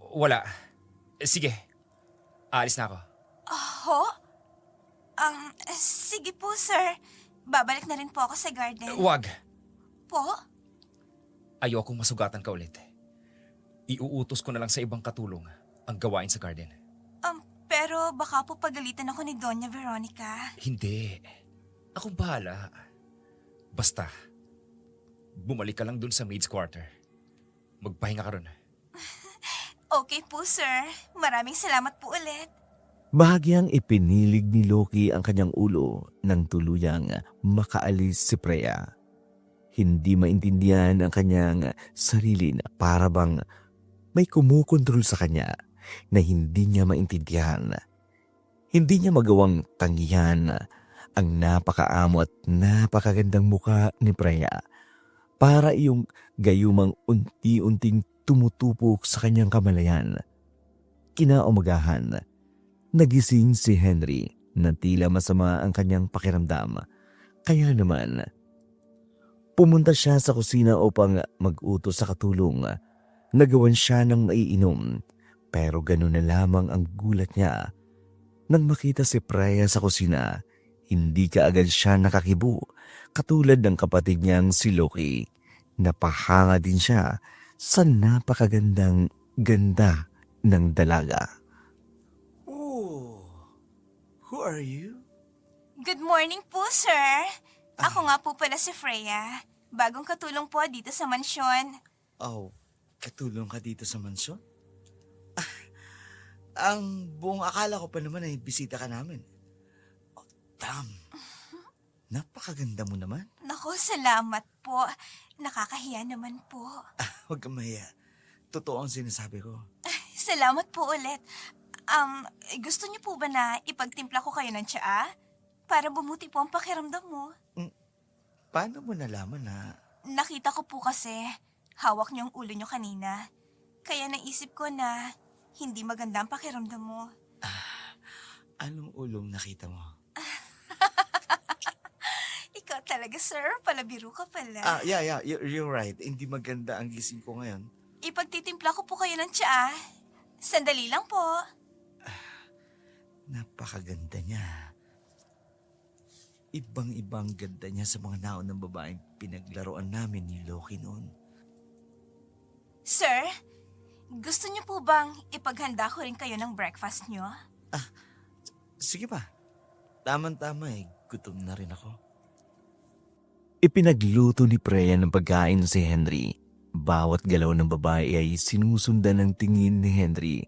A: Wala. Sige. Aalis na ako.
E: Ho? Sige po, sir. Babalik na rin po ako sa garden.
A: Wag.
E: Po?
A: Ayokong masugatan ka ulit. Iuutos ko na lang sa ibang katulong ang gawain sa garden.
E: Pero baka po pagalitan ako ni Doña Veronica.
A: Hindi. Akong bahala. Basta, bumalik ka lang dun sa maid's quarter. Magpahinga ka ron.
E: Okay po, sir. Maraming salamat po ulit.
D: Bahagyang ipinilig ni Loki ang kanyang ulo nang tuluyang makaalis si Freya. Hindi maintindihan ang kanyang sarili na para bang may kumukontrol sa kanya na hindi niya maintindihan. Hindi niya magawang tanggihan ang napakaamo at napakagandang mukha ni Freya para iyong gayumang unti-unting tumutupok sa kanyang kamalayan. Kinaumagahan, nagising si Henry na tila masama ang kanyang pakiramdam. Kaya naman, pumunta siya sa kusina upang mag-utos sa katulong. Nagawan siya ng maiinom, pero ganun na lamang ang gulat niya. Nang makita si Freya sa kusina, hindi kaagad siya nakakibo, katulad ng kapatid niyang si Loki. Napahanga din siya sa napakagandang ganda ng dalaga.
C: Oh, who are you?
E: Good morning po, sir. Ako nga po pala si Freya. Bagong katulong po dito sa mansyon.
C: Oh, katulong ka dito sa mansyon? Ang buong akala ko pa naman ay bisita ka namin. Oh, damn. Napakaganda mo naman.
E: Naku, salamat po. Nakakahiya naman po.
C: Huwag kang mahiya. Totoo ang sinasabi ko.
E: Salamat po ulit. Gusto niyo po ba na ipagtimpla ko kayo ng tsaa? Para bumuti po ang pakiramdam mo.
C: Paano mo nalaman na...
E: Nakita ko po kasi, hawak niyo ang ulo niyo kanina. Kaya naisip ko na hindi maganda ang pakiramdam mo.
C: Anong ulong nakita mo?
E: Ikaw talaga, sir. Palabiro ka pala.
C: Yeah, you're right. Hindi maganda ang gising ko ngayon.
E: Ipagtitimpla ko po kayo ng tsaa. Sandali lang po.
C: Napakaganda niya. Ibang-ibang ganda niya sa mga naon ng babaeng pinaglaruan namin ni Loki noon.
E: Sir, gusto niyo po bang ipaghanda ko rin kayo ng breakfast niyo?
C: Sige pa. Tama-tama eh. Gutom na rin ako.
D: Ipinagluto ni Freya ng pagkain si Henry. Bawat galaw ng babae ay sinusundan ng tingin ni Henry.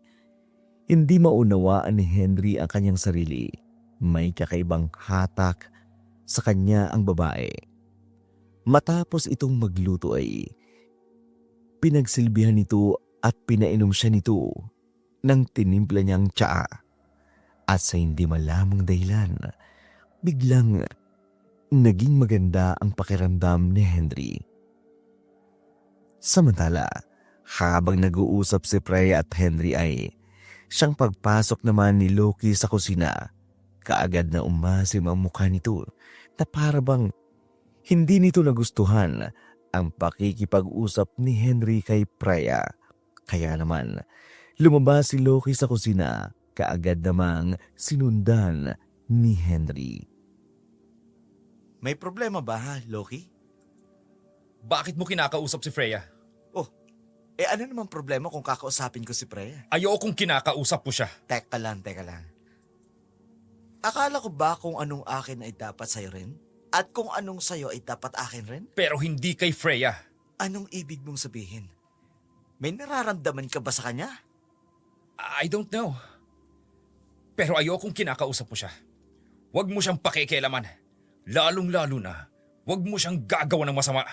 D: Hindi maunawaan ni Henry ang kanyang sarili. May kakaibang hatak sa kanya ang babae. Matapos itong magluto ay pinagsilbihan nito at pinainom siya nito ng tinimpla niyang tsaa. At sa hindi malamang dahilan, biglang naging maganda ang pakiramdam ni Henry. Samantala, habang nag-uusap si Freya at Henry ay siyang pagpasok naman ni Loki sa kusina. Kaagad na umasim ang mukha nito na parabang hindi nito nagustuhan ang pakikipag-usap ni Henry kay Freya. Kaya naman, lumabas si Loki sa kusina, kaagad namang sinundan ni Henry.
C: May problema ba ha, Loki?
A: Bakit mo kinakausap si Freya?
C: Ano namang problema kung kakausapin ko si Freya?
A: Ayokong kinakausap po siya.
C: Teka lang. Akala ko ba kung anong akin ay dapat sa'yo rin? At kung anong sa'yo ay dapat akin rin?
A: Pero hindi kay Freya.
C: Anong ibig mong sabihin? May nararamdaman ka ba sa kanya?
A: I don't know. Pero ayokong kinakausap mo siya. Huwag mo siyang pakikialaman. Lalong-lalo na, huwag mo siyang gagawa ng masama.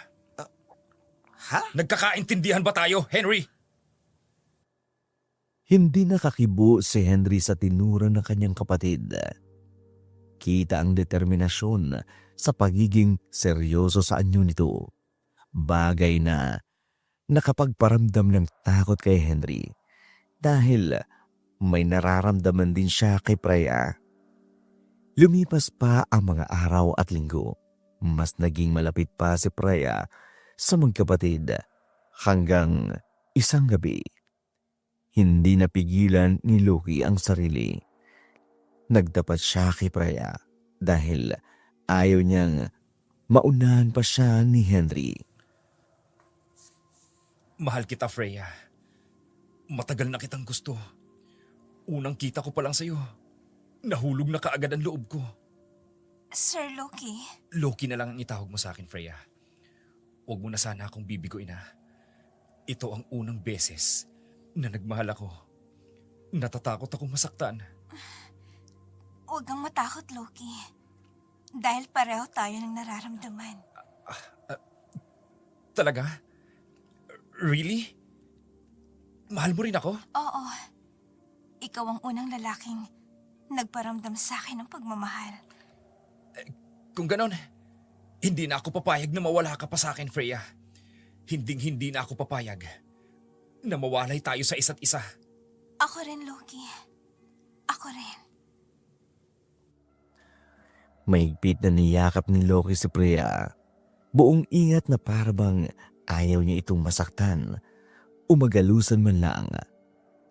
C: Ha?
A: Nagkakaintindihan ba tayo, Henry?
D: Hindi nakakibo si Henry sa tinura ng kanyang kapatid. Kita ang determinasyon sa pagiging seryoso sa anyo nito. Bagay na nakapagparamdam ng takot kay Henry dahil may nararamdaman din siya kay Freya. Lumipas pa ang mga araw at linggo. Mas naging malapit pa si Freya sa magkapatid hanggang isang gabi. Hindi napigilan ni Loki ang sarili. Nagtapat siya kay Freya dahil ayaw niyang maunahan pa siya ni Henry.
A: Mahal kita, Freya. Matagal na kitang gusto. Unang kita ko pa lang sa'yo. Nahulog na kaagad ang loob ko.
E: Sir Loki,
A: Loki na lang ang itawag mo sa akin, Freya. Huwag mo na sana akong bibiguin na. Ito ang unang beses na nagmahal ako. Natatakot akong masaktan.
E: huwag kang matakot, Loki. Dahil pareho tayo ng nararamdaman.
A: Talaga? Really? Mahal mo rin ako?
E: Oo. Ikaw ang unang lalaking nagparamdam sa akin ng pagmamahal.
A: Kung ganon, hindi na ako papayag na mawala ka pa sa akin, Freya. Hinding-hindi na ako papayag. na mawalay tayo sa isa't isa.
E: Ako rin, Loki. Ako rin.
D: Mahigpit na niyakap ni Loki si Freya. Buong ingat na parabang ayaw niya itong masaktan. Umagalusan man lang.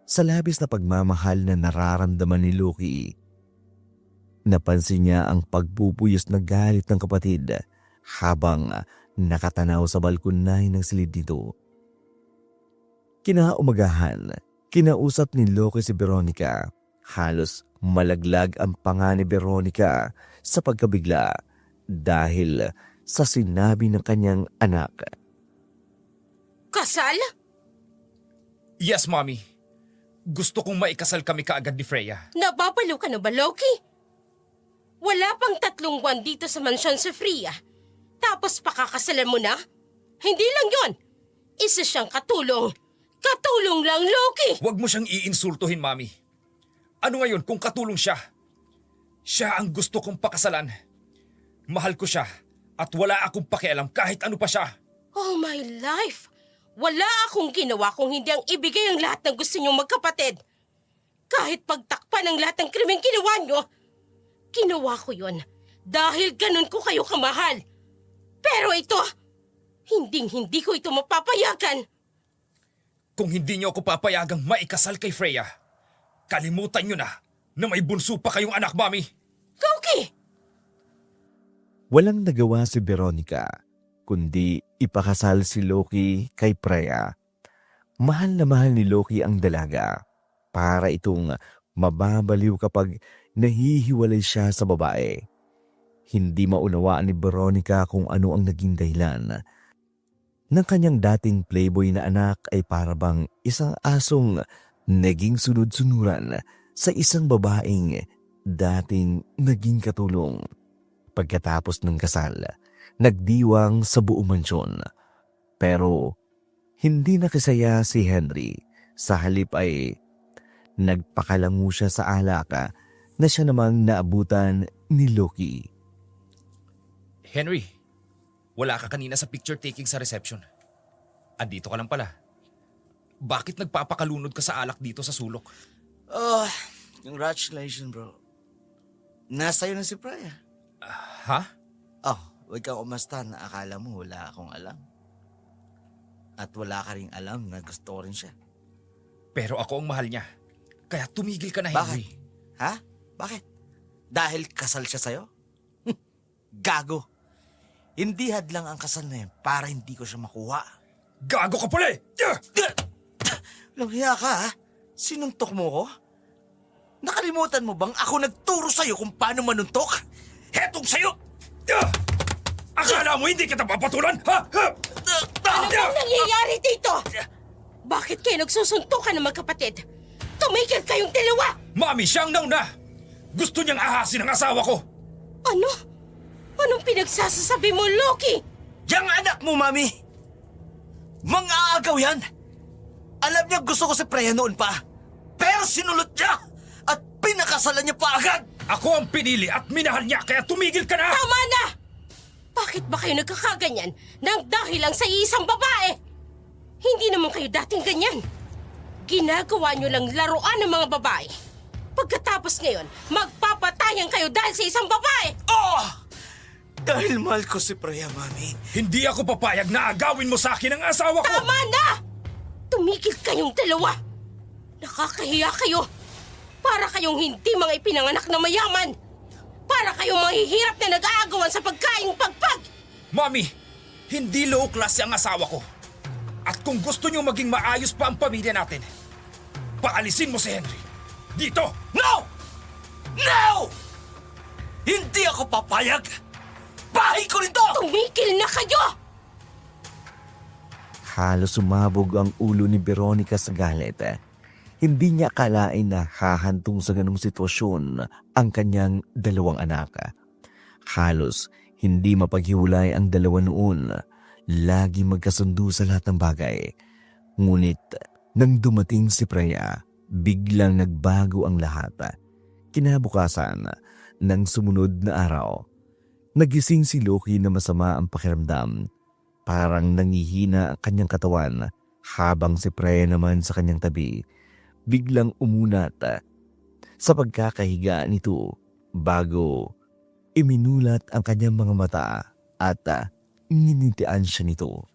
D: Sa labis na pagmamahal na nararamdaman ni Loki, napansin niya ang pagpupuyos na galit ng kapatid habang nakatanaw sa balkonay ng silid nito. Kinaumagahan, kinausap ni Loki si Veronica. Halos malaglag ang panga ni Veronica sa pagkabigla dahil sa sinabi ng kanyang anak.
B: Kasal?
A: Yes, Mommy. Gusto kong maikasal kami kaagad ni Freya.
B: Nababalo ka na ba, Loki? Wala pang 3 buwan dito sa mansyon sa Freya. Tapos pakakasalan mo na? Hindi lang yon. Isa siyang katulong. Katulong lang, Loki!
A: Huwag mo siyang iinsultuhin, Mommy. Ano ngayon kung katulong siya? Siya ang gusto kong pakasalan. Mahal ko siya at wala akong pakialam kahit ano pa siya.
B: Oh my life! Wala akong ginawa kung hindi ang ibigay ang lahat ng gusto niyong magkapatid. Kahit pagtakpan ang lahat ng krimeng ginawa niyo, ginawa ko yon dahil ganun ko kayo kamahal. Pero ito, hindi ko ito mapapayagan.
A: Kung hindi niyo ako papayagang maikasal kay Freya, kalimutan niyo na may bunso pa kayong anak, Mommy.
B: Loki!
D: Walang nagawa si Veronica kundi ipakasal si Loki kay Freya. Mahal na mahal ni Loki ang dalaga para itong mababaliw kapag nahihiwalay siya sa babae. Hindi maunawaan ni Veronica kung ano ang naging dahilan ng kanyang dating playboy na anak ay parabang isang asong naging sunod-sunuran sa isang babaeng dating naging katulong. Pagkatapos ng kasal, nagdiwang sa buong mansyon. Pero hindi nakisaya si Henry. Sa halip ay nagpakalangu siya sa alaka na siya namang naabutan ni Loki.
A: Henry, wala ka kanina sa picture taking sa reception. Andito ka lang pala. Bakit nagpapakalunod ka sa alak dito sa sulok?
C: Oh, congratulations, bro. Nasa'yo na si Freya.
A: Ha?
C: Oh, huwag kang umasta na akala mo wala akong alam. At wala ka ring alam na gusto ko rin siya.
A: Pero ako ang mahal niya. Kaya tumigil ka na,
C: Bakit?
A: Henry.
C: Ha? Bakit? Dahil kasal siya sa'yo? Gago. Hindi hadlang ang kasal na yun para hindi ko siya makuha.
A: Gago ka pala eh!
C: Langhiya ka, ha? Sinuntok mo ko? Nakalimutan mo bang ako nagturo sa'yo kung paano manuntok? Hetong sa'yo!
A: Akala mo hindi kita papatulan, ha?
B: Ano bang nangyayari dito? Bakit kayo nagsusuntukan ng magkapatid? Tumigil kayong dalawa!
A: Mami, siyang nauna! Gusto niyang ahasin ang asawa ko!
B: Ano? Anong pinagsasasabi mo, Loki?
C: Yang anak mo, Mami! Mga agaw yan! Alam niya gusto ko si Freya noon pa. Pero sinulot niya! At pinakasalan niya pa agad!
A: Ako ang pinili at minahal niya, kaya tumigil ka na!
B: Tama na! Bakit ba kayo nagkakaganyan nang dahil lang sa isang babae? Hindi naman kayo dating ganyan. Ginagawa niyo lang laruan ng mga babae. Pagkatapos ngayon, magpapatayan kayo dahil sa isang babae!
C: Oh! Dahil mahal ko si Freya, Mami.
A: Hindi ako papayag na agawin mo sa akin ang asawa ko!
B: Tama na! Tumigil kayong dalawa! Nakakahiya kayo! Para kayong hindi mga ipinanganak na mayaman! Para kayong mahihirap na nag-aagawan sa pagkaing pagpag!
A: Mami, hindi low class ang asawa ko. At kung gusto niyo maging maayos pa ang pamilya natin, paalisin mo si Henry. Dito!
C: No! No! Hindi ako papayag! Bahay ko rin to!
B: Tumigil na kayo!
D: Halos sumabog ang ulo ni Veronica sa galit. Hindi niya akalain na hahantong sa ganung sitwasyon ang kanyang dalawang anak. Halos hindi mapaghiwalay ang dalawa noon. Lagi magkasundo sa lahat ng bagay. Ngunit nang dumating si Freya, biglang nagbago ang lahat. Kinabukasan ng sumunod na araw, nagising si Loki na masama ang pakiramdam. Parang nangihina ang kanyang katawan Habang si Freya naman sa kanyang tabi, biglang umunat sa pagkakahiga nito bago iminulat ang kanyang mga mata at nginitian siya nito.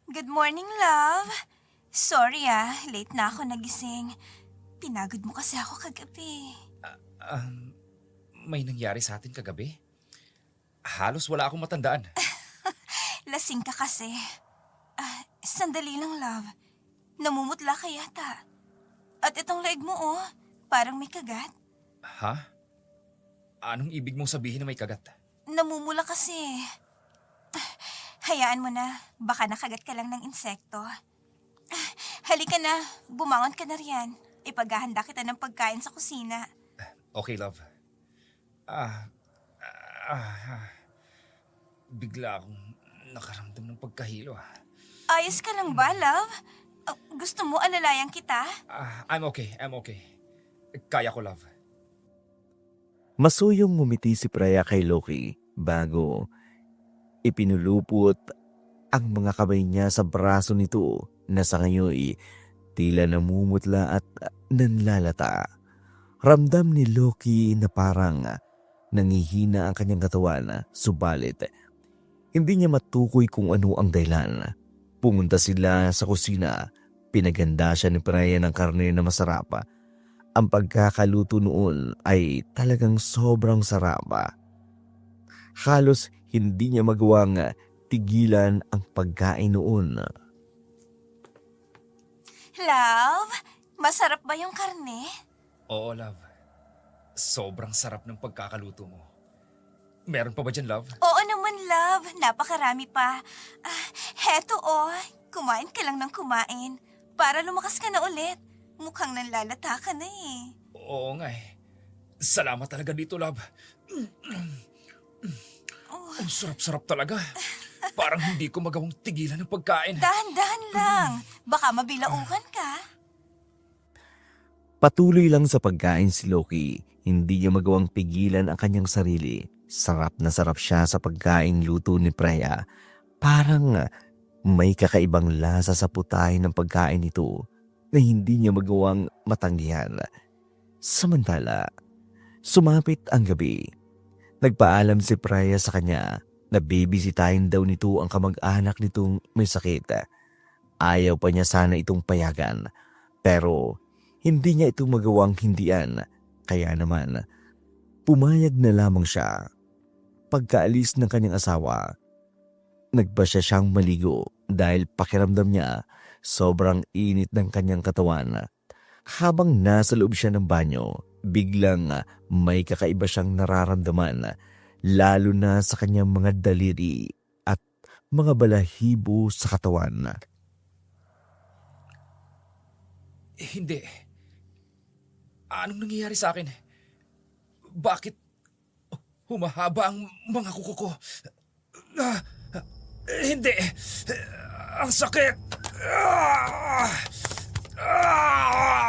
E: Good morning, love. Sorry late na ako nagising. Pinagod mo kasi ako kagabi.
A: May nangyari sa atin kagabi? Halos wala akong matandaan.
E: Lasing ka kasi. Sandali lang, love. Namumutla ka yata. At itong leeg mo, parang may kagat.
A: Ha? Anong ibig mong sabihin na may kagat?
E: Namumula kasi. Hayaan mo na. Baka nakagat ka lang ng insekto. Halika na. Bumangon ka na riyan. Ipaghahanda kita ng pagkain sa kusina.
A: Okay, love. Bigla akong nakaramdam ng pagkahilo.
E: Ayos ka lang ba, love? Gusto mo alalayan kita?
A: I'm okay. Kaya ko, love.
D: Masuyong ngumiti si Freya kay Loki bago ipinulupot ang mga kamay niya sa braso nito na sa ngayon tila namumutla at nanlalata. Ramdam ni Loki na parang nangihina ang kanyang katawan, subalit hindi niya matukoy kung ano ang dahilan. Pumunta sila sa kusina, pinaganda siya ni Freya ng karne na masarap. Ang pagkakaluto noon ay talagang sobrang sarap. Halos hindi niya magawang tigilan ang pagkain noon.
E: Love, masarap ba yung karne?
A: Oo, love. Sobrang sarap ng pagkakaluto mo. Meron pa ba dyan, love?
E: Oo naman, love. Napakarami pa. Heto kumain ka lang ng kumain. Para lumakas ka na ulit. Mukhang nanlalata ka na
A: Oo nga eh. Salamat talaga dito, love. Ang sarap-sarap talaga. Parang hindi ko magawang tigilan ng pagkain.
E: Dahan-dahan lang. Baka mabilaukan ka.
D: Patuloy lang sa pagkain si Loki, hindi niya magawang pigilan ang kanyang sarili. Sarap na sarap siya sa pagkain luto ni Freya. Parang may kakaibang lasa sa putahe ng pagkain nito na hindi niya magawang matanggihan. Samantala, sumapit ang gabi. Nagpaalam si Freya sa kanya na bibisitahin daw nito ang kamag-anak nitong may sakit. Ayaw pa niya sana itong payagan, pero hindi niya ito magawang hindian. Kaya naman, pumayag na lamang siya. Pagkaalis ng kanyang asawa, nagpasya siyang maligo dahil pakiramdam niya sobrang init ng kanyang katawan. Habang nasa loob siya ng banyo, biglang may kakaiba siyang nararamdaman, lalo na sa kanyang mga daliri at mga balahibo sa katawan.
A: Hindi. Anong nangyayari sa akin? Bakit humahaba ang mga kuko ko? Hindi. Ang sakit.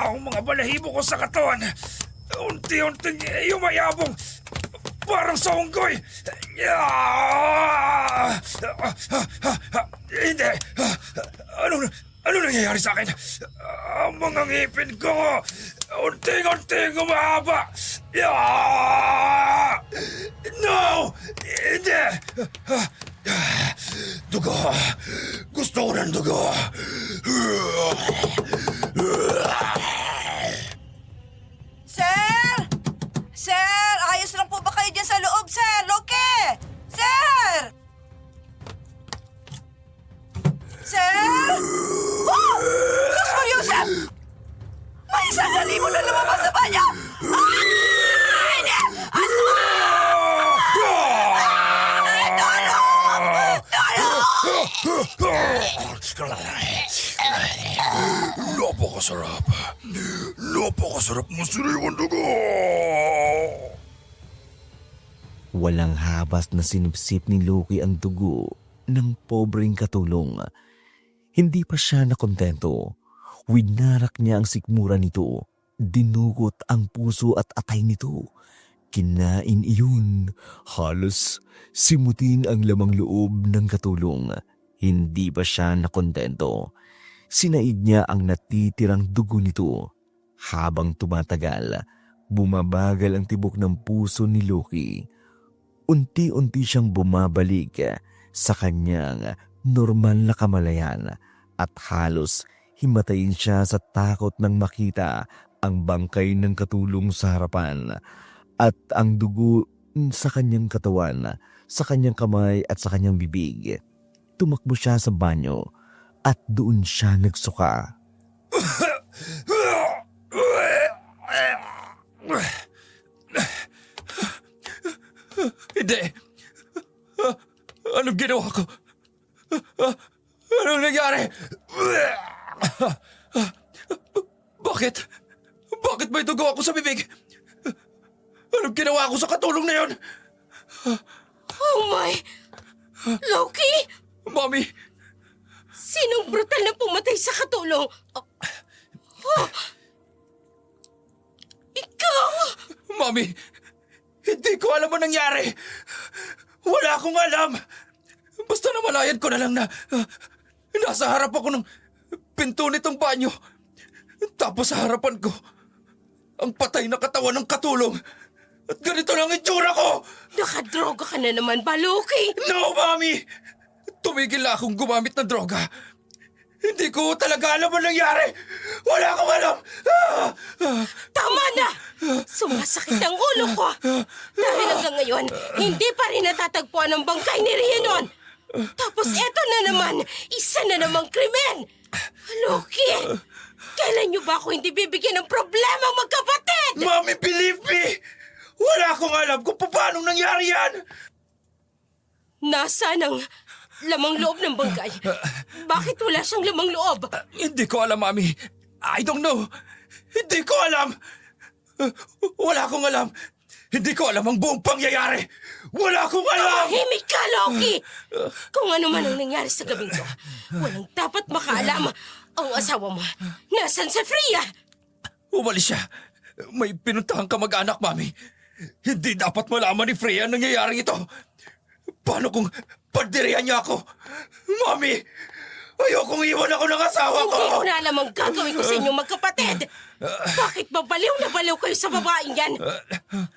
A: Ang mga balahibo ko sa katawan. Unti-unting yumayabong. Parang sa unggoy. Hindi. Ano nangyayari sa akin? Ang mga ngipin ko. Unting-unting umahaba. No! Hindi! Dugo! Gusto ko ng dugo!
E: Sir! Sir! Ayos lang po ba kayo dyan sa loob, sir? Loke! Sir! Sir! Oh! Diyos mo, Yusef! May isang libo na lumabas sa banyo! Hindi! Asma!
A: Napakasarap. Napakasarap mo siriwan dugo.
D: Walang habas na sinupsip ni Loki ang dugo ng pobreng katulong. Hindi pa siya nakontento. Winarak niya ang sikmura nito. Dinugot ang puso at atay nito. Kinain iyon. Halos simutin ang lamang loob ng katulong. Hindi ba siya nakontento? Sinaid niya ang natitirang dugo nito. Habang tumatagal, bumabagal ang tibok ng puso ni Loki. Unti-unti siyang bumabalik sa kanyang normal na kamalayan at halos himatayin siya sa takot nang makita ang bangkay ng katulong sa harapan at ang dugo sa kanyang katawan, sa kanyang kamay at sa kanyang bibig. Tumakbo siya sa banyo at doon siya nagsuka.
A: Hindi. Anong ginawa ko? Anong nangyari? Bakit? Bakit may dugo ako sa bibig? Anong ginawa ko sa katulong na yun?
B: Oh my! Loki!
A: Mami,
B: Sinong brutal na pumatay sa katulong? Oh. Ikaw!
A: Mami, hindi ko alam ang nangyari. Wala akong alam. Basta namalayan ko na lang na nasa harap ako ng pinto nitong banyo. Tapos sa harapan ko, ang patay na katawan ng katulong. At ganito lang ang itsura ko.
B: Nakadroga ka na naman ba, Loki?
A: No, Mami! Tumigil na akong gumamit ng droga. Hindi ko talaga alam ang nangyari. Wala akong alam.
B: Tama na! Sumasakit ang ulo ko. Dahil hanggang ngayon, hindi pa rin natatagpuan ang bangkay ni Rhiannon. Tapos eto na naman, isa na namang krimen. Loki, kailan niyo ba ako hindi bibigyan ng problema, magkapatid?
A: Mami, believe me! Wala akong alam kung paano nangyari yan.
B: Nasaan ang lamang loob ng bangkay? Bakit wala siyang lamang loob?
A: Hindi ko alam, Mami. I don't know. Hindi ko alam. Wala akong alam. Hindi ko alam ang buong pangyayari. Wala akong alam!
B: Tahimik ka, Loki! Kung ano man ang nangyari sa gabing to, walang dapat makaalam. Ang asawa mo, nasan si Freya?
A: Umalis siya. May pinuntahang kamag-anak, Mami. Hindi dapat malaman ni Freya ang nangyayaring ito. Paano kung pandirihan niya ako? Mami, ayokong iwan ako ng asawa ko!
B: Hindi ko na alam ang gagawin ko sa inyong magkapatid. Bakit ba baliw na baliw kayo sa babaeng yan?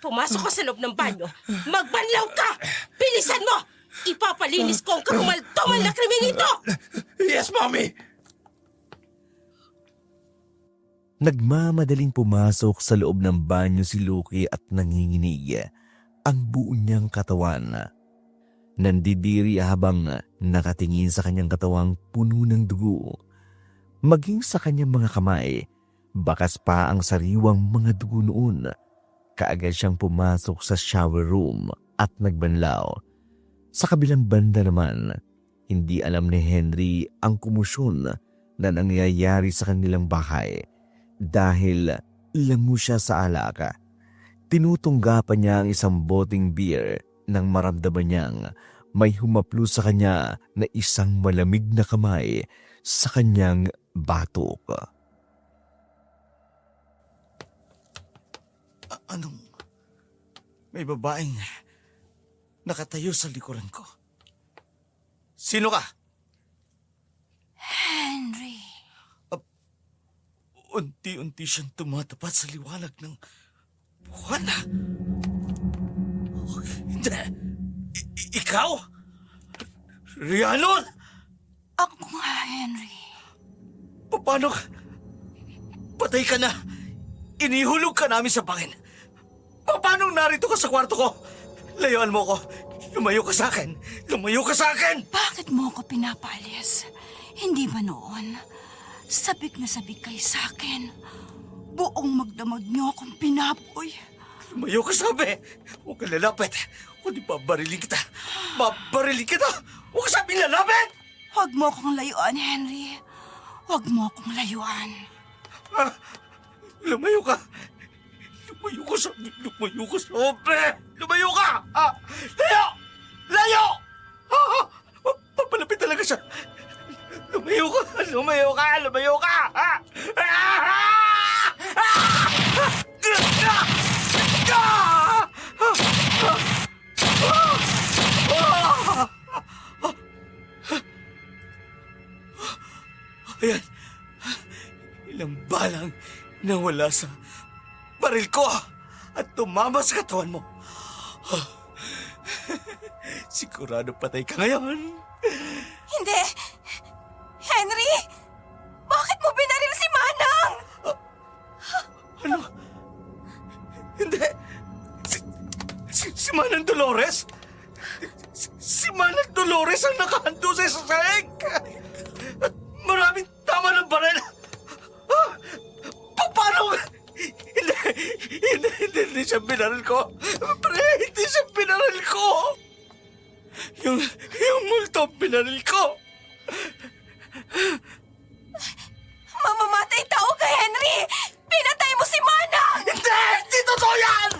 B: Pumasok ka sa loob ng banyo. Magbanlaw ka! Bilisan mo! Ipapalinis ko ang karumal-dumal na krimeng ito!
A: Yes, Mami!
D: Nagmamadaling pumasok sa loob ng banyo si Loki at nanginginig ang buo niyang katawan. Nandidiri habang nakatingin sa kanyang katawang puno ng dugo. Maging sa kanyang mga kamay, bakas pa ang sariwang mga dugo noon. Kaagad siyang pumasok sa shower room at nagbanlaw. Sa kabilang banda naman, hindi alam ni Henry ang komosyon na nangyayari sa kanilang bahay. Dahil lango siya sa alaka, tinutunggapan niya ang isang boteng beer nang maramdaman niyang may humaplo sa kanya na isang malamig na kamay sa kanyang batok.
C: Anong... May babaeng nakatayo sa likuran ko. Sino ka?
E: Henry.
C: Unti-unti siyang tumatapat sa liwanag ng buwan. Oh, hindi. Ikaw? Rhiannon?
E: Ako nga, Henry.
C: Paano ka? Patay ka na. Inihulog ka namin sa bangin. Paano narito ka sa kwarto ko? Layuan mo ko. Lumayo ka sa akin. Lumayo ka sa akin!
E: Bakit mo ako pinapalis? Hindi ba noon? Sabik na sabik kayo sa akin. Buong magdamag niyo akong pinapoy.
C: Lumayo ka, sabi. Huwag ka lalapit. Kundi babarilin kita. Babarilin kita. Huwag ka sabi lalapit!
E: Huwag mo akong layuan, Henry. Huwag mo akong layuan.
C: Ah, lumayo ka. Lumayo ka, sabi. Lumayo ka, sabi. Lumayo ka! Ah, layo! Layo! Ah, papalapit talaga siya. Lumayo ka! Lumayo ka! Lumayo ka! Ah! Ah! Ah! Ah! Ayan. Ilang balang nawala sa baril ko at tumama sa katawan mo. Sigurado patay ka ngayon.
E: Hindi! Henry! Bakit mo binaril si Manang?
C: Ano? Hindi. Si Manang Dolores? Si Manang Dolores ang nakahando sa sasakyan. At maraming tama ng baril. Paano? Hindi siya binaril ko. Pre, hindi siya binaril ko. Yung multo binaril ko.
E: Mamamatay tao ka, Henry! Pinatay mo si Manang!
C: Hindi! Hindi totoo yan!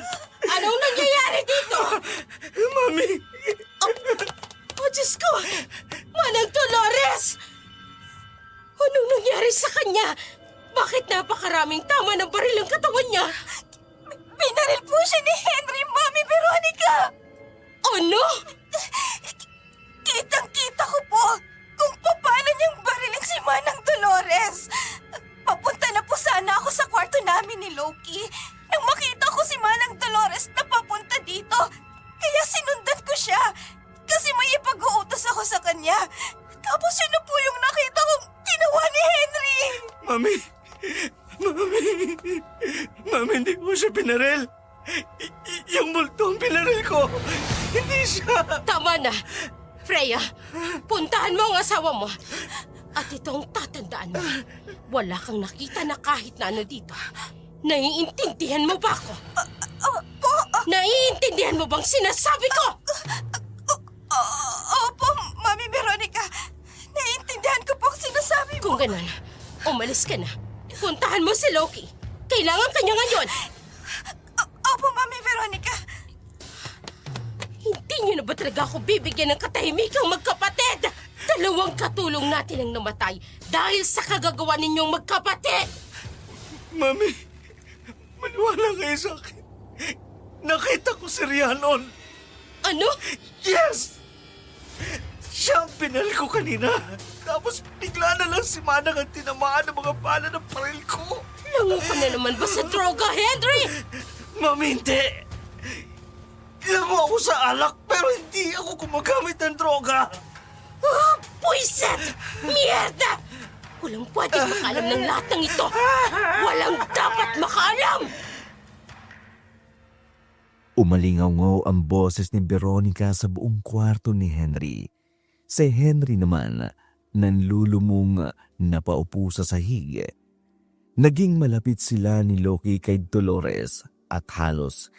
B: Anong nangyayari dito?
C: Mami!
B: Oh, Diyos ko! Manang Dolores! Anong nangyari sa kanya? Bakit napakaraming tama ng baril ang katawan niya?
E: Binaril po siya ni Henry, Mami Veronica!
B: Ano?
E: Kitang-kita ko po kung paano niyang barilin si Manang Dolores. Papunta na po sana ako sa kwarto namin ni Loki nang makita ko si Manang Dolores na papunta dito. Kaya sinundan ko siya kasi may ipag-uutos ako sa kanya. Tapos yun na po yung nakita kong ginawa ni Henry.
C: Mami! Hindi ko siya binaril. Yung multo ang binaril ko. Hindi siya.
B: Tama na. Freya, puntahan mo ang asawa mo. At itong tatandaan mo, wala kang nakita na kahit na ano dito. Naiintindihan mo ba ako? Naiintindihan mo bang sinasabi ko?
E: Opo, Mami Veronica. Naiintindihan ko po ang sinasabi mo.
B: Kung ganun, umalis ka na. Puntahan mo si Loki. Kailangan kanya ngayon.
E: Opo, Mami Veronica.
B: Hindi niyo na ba talaga ako bibigyan ng katahimikang magkapatid? Dalawang katulong natin ang namatay dahil sa kagagawa ninyong magkapatid.
C: Mami, maniwala kayo sa akin. Nakita ko si Rhiannon.
B: Ano?
C: Yes! Siya ang pinal ko kanina. Tapos bigla na lang si Manang ang tinamaan ng mga bala ng baril ko.
B: Lango ka na naman ba sa droga, Henry?
C: Mami, hindi. Lango ako sa alak pero hindi ako gumagamit ng droga.
B: Ah, puiset! Mierda! Walang pwedeng makaalam ng lahat ng ito. Walang dapat makaalam!
D: Umalingaw ang boses ni Veronica sa buong kwarto ni Henry. Si Henry naman, nanlulumong napaupo sa sahig. Naging malapit sila ni Loki kay Dolores at halos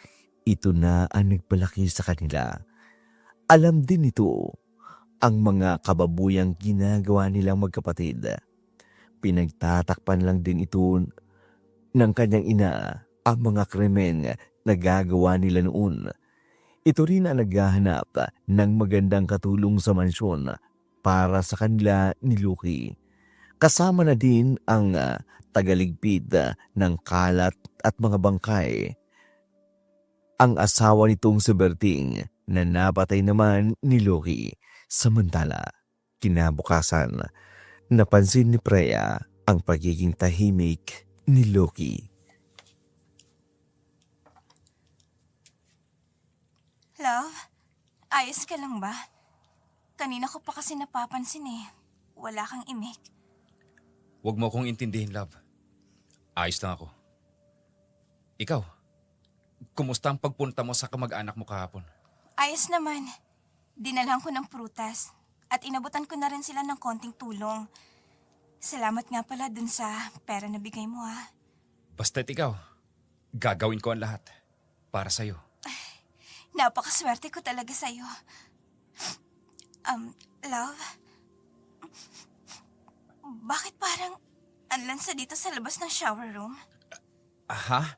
D: ito na ang nagpalaki sa kanila. Alam din ito ang mga kababuyang ginagawa nilang magkapatid. Pinagtatakpan lang din ito ng kanyang ina ang mga krimen na gagawa nila noon. Ito rin ang naghahanap ng magandang katulong sa mansyon para sa kanila ni Loki. Kasama na din ang tagaligpid ng kalat at mga bangkay. Ang asawa nitong si Berting na napatay naman ni Loki. Samantala, kinabukasan, napansin ni Freya ang pagiging tahimik ni Loki.
E: Love, ayos ka lang ba? Kanina ko pa kasi napapansin eh. Wala kang imik.
A: Huwag mo akong intindihin, love. Ayos lang ako. Ikaw, kumusta ang pagpunta mo sa kamag-anak mo kahapon?
E: Ayos naman. Dinalhan ko ng prutas at inabutan ko na rin sila ng konting tulong. Salamat nga pala dun sa pera na bigay mo ha.
A: Basta't ikaw, gagawin ko ang lahat para sa'yo.
E: Napakaswerte ko talaga sa'yo. Love? Bakit parang anlansa dito sa labas ng shower room?
A: Aha?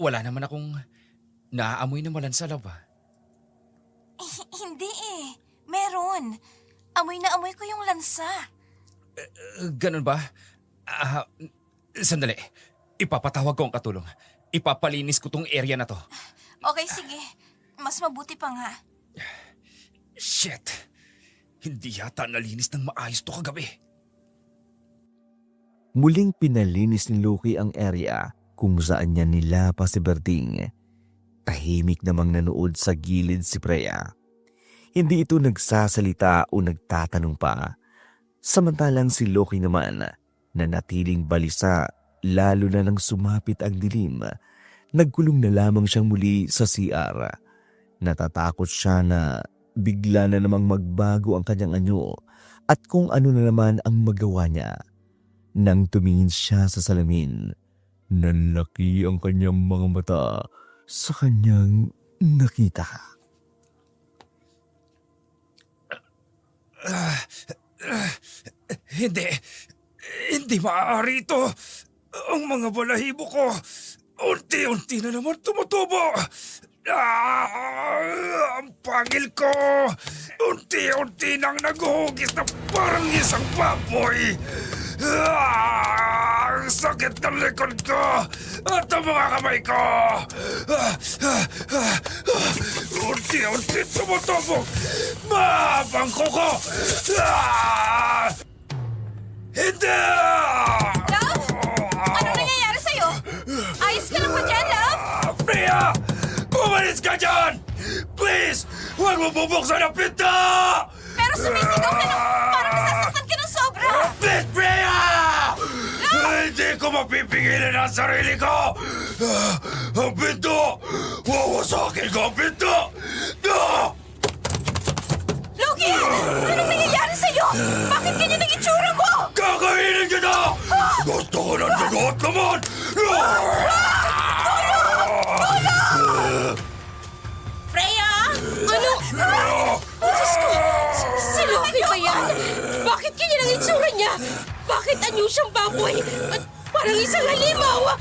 A: Wala naman akong naaamoy na malansa, love.
E: Hindi eh. Meron. Amoy na amoy ko yung lansa.
A: Ganun ba? Sandali. Ipapatawag ko ang katulong. Ipapalinis ko tong area na to.
E: Okay, sige. Mas mabuti pa nga.
A: Shit! Hindi yata nalinis ng maayos to kagabi.
D: Muling pinalinis ni Loki ang area kung saan niya nilapa si Berding. Tahimik namang nanood sa gilid si Freya. Hindi ito nagsasalita o nagtatanong pa. Samantalang si Loki naman na natiling balisa lalo na nang sumapit ang dilim. Nagkulong na lamang siyang muli sa CR. Natatakot siya na bigla na namang magbago ang kanyang anyo at kung ano na naman ang magawa niya. Nang tumingin siya sa salamin, nanlaki ang kanyang mga mata sa kanyang nakita.
A: Hindi maaari ito. Ang mga balahibo ko, unti-unti na naman tumutubo. Ang pangil ko, unti-unti nang naguhugis na parang isang baboy. Ang sakit ng likod ko at ang mga kamay ko. Unti-unti tumutubo. Mahabang kuko. Hindi!
E: Love? Anong nangyayari sa'yo? Ayos ka lang ba dyan, Love?
A: Freya! Umalis ka dyan! Please! Huwag mo bubuksan ang pinto!
E: Pero sumisigaw ka na parang nasasaktan ka ng sobra.
A: Please, Freya! Hindi ko mapipigilan ang sarili ko! Ang pinto! Wawasakin ko ang pinto!
E: Loki! Anong nangyayari sa'yo? Bakit ganyan ang itsura mo?
A: Kakainin kita! Gusto ko ng dugot naman!
B: Freya! Ano? Diyos ko! Si Loki ba yan? Bakit ganyan ang itsura niya? Bakit anyo siyang baboy? At parang isang halimaw!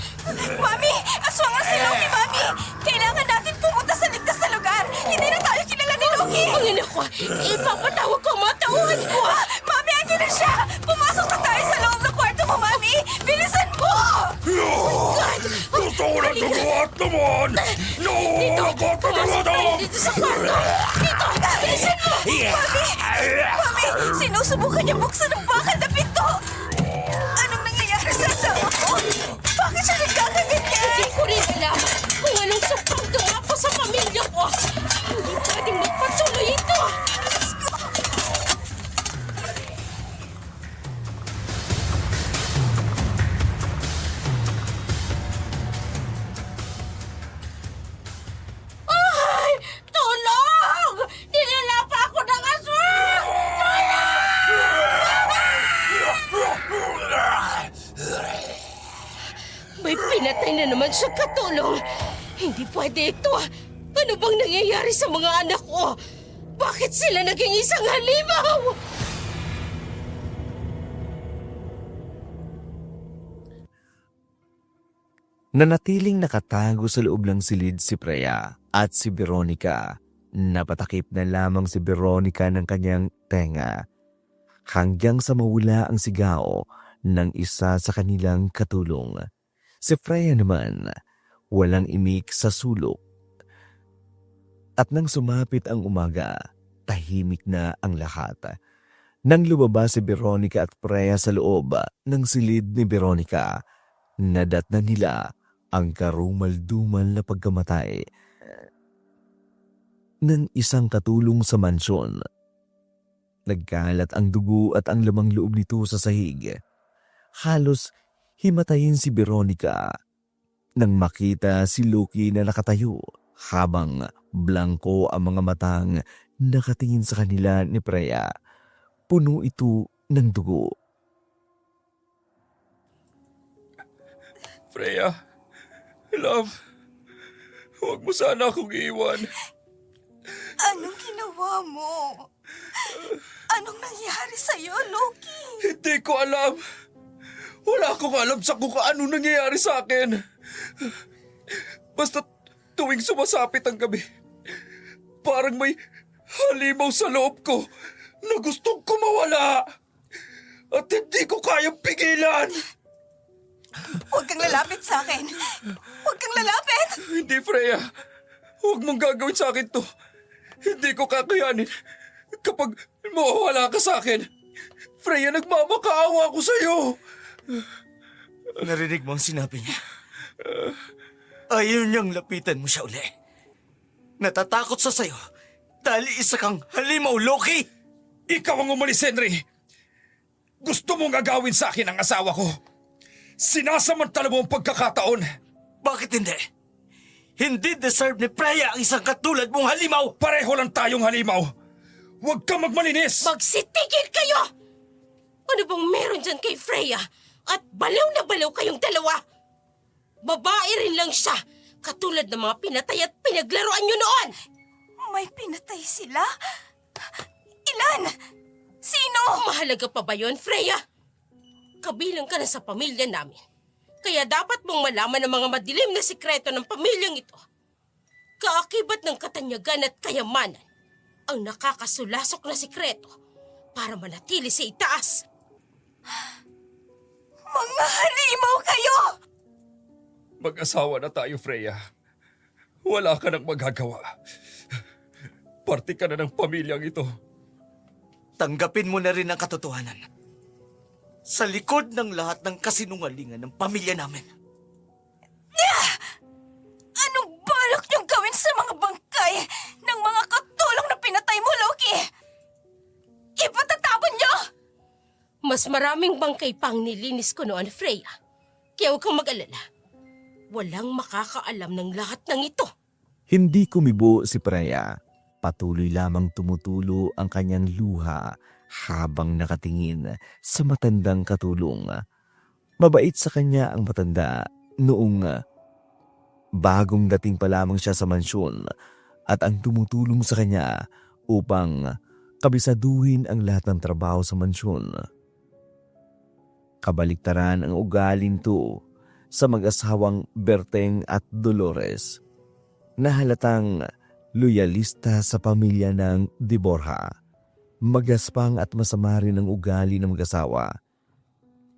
E: Mami! Aswang si Loki, Mami! Kailangan natin pumunta sa ligtas na lugar! Hindi na tayo kilala ni Loki!
B: Ang ina ko! Ipapatawag ko ang mga tauhan ko!
E: Mami, andyan na siya! Pumasok na tayo sa loob ng kwarto mo, Mami! Bilisan mo!
A: Gusto ko ng dugot naman! No! Gusto
B: Pumasok dito sa kwarto! Dito! Bilisan mo!
E: Mami, sinusubukan niya buksan ang bakal na pinto! Anong nangyayari sa asawa ko? Bakit siya nagkakaganyan?
B: Hindi ko rin alam kung anong sapang gawa ko sa pamilya ko! Hindi pwedeng magpatuloy ito! Ay! Tulong! Nilalapa ako ng aswang! May pinatay na naman siya, katulong. Hindi pwede ito. Ano bang nangyayari sa mga anak ko? Bakit sila naging isang halimaw?
D: Nanatiling nakatago sa loob ng silid si Freya at si Veronica. Napatakip na lamang si Veronica ng kanyang tenga hanggang sa mawala ang sigaw ng isa sa kanilang katulong. Si Freya naman walang imik sa sulok. At nang sumapit ang umaga, tahimik na ang lahat. Nang lumabas si Veronica at Freya sa loob ng silid ni Veronica, nadatnan nila ang karumal-dumal na pagkamatay ng isang katulong sa mansyon. Nagkalat ang dugo at ang lamang loob nito sa sahig. Halos himatayin si Veronica nang makita si Loki na nakatayo habang blangko ang mga matang nakatingin sa kanila ni Freya. Puno ito ng dugo.
A: Freya, love, huwag mo sana akong iiwan.
E: Anong ginawa mo? Anong nangyari sa'yo, Loki?
A: Hindi ko alam. Wala akong alam sa kung ano nangyayari sa akin. Basta tuwing sumasapit ang gabi, parang may halimaw sa loob ko na gustong kumawala. At hindi ko kayang pigilan.
E: Huwag kang lalapit sa akin. Huwag kang lalapit!
A: Hindi, Freya. Huwag mong gagawin sa akin to. Hindi ko kakayanin kapag mawawala ka sa akin. Freya, nagmamakaawa ako sa'yo.
C: Narinig mo ang sinabi niya. Ayaw niyang lapitan mo siya uli. Natatakot sa sayo dahil isa kang halimaw, Loki!
A: Ikaw ang umalis, Henry! Gusto mong agawin sa akin ang asawa ko. Sinasamantala mo ang pagkakataon.
C: Bakit hindi? Hindi deserve ni Freya ang isang katulad mong halimaw!
A: Pareho lang tayong halimaw. Huwag kang magmalinis!
B: Magsitigil kayo! Ano bang meron dyan kay Freya? At balaw na balaw kayong dalawa. Babae rin lang siya, katulad ng mga pinatay at pinaglaruan nyo noon.
E: May pinatay sila? Ilan? Sino?
B: Mahalaga pa ba yun, Freya? Kabilang ka na sa pamilya namin. Kaya dapat mong malaman ang mga madilim na sikreto ng pamilyang ito. Kaakibat ng katanyagan at kayamanan ang nakakasulasok na sikreto para manatili sa itaas.
E: Mga halimaw kayo!
A: Mag-asawa na tayo, Freya. Wala ka nang magagawa. Parte ka na ng pamilyang ito.
C: Tanggapin mo na rin ang katotohanan. Sa likod ng lahat ng kasinungalingan ng pamilya namin.
E: Anong balak niyong gawin sa mga bangkay ng mga katulong na pinatay mo, Loki? Ipatatapon niyo!
B: Mas maraming bangkay pang nilinis ko noon, Freya. Kaya huwag kang mag-alala. Walang makakaalam ng lahat ng ito.
D: Hindi kumibo si Freya. Patuloy lamang tumutulo ang kanyang luha habang nakatingin sa matandang katulong. Mabait sa kanya ang matanda noong bagong dating pa lamang siya sa mansyon at ang tumutulong sa kanya upang kabisaduhin ang lahat ng trabaho sa mansyon. Kabaliktaran ang ugali nito sa mag-asawang Berteng at Dolores na halatang loyalista sa pamilya ng De Borja. Magaspang at masama rin ang ugali ng mag-asawa.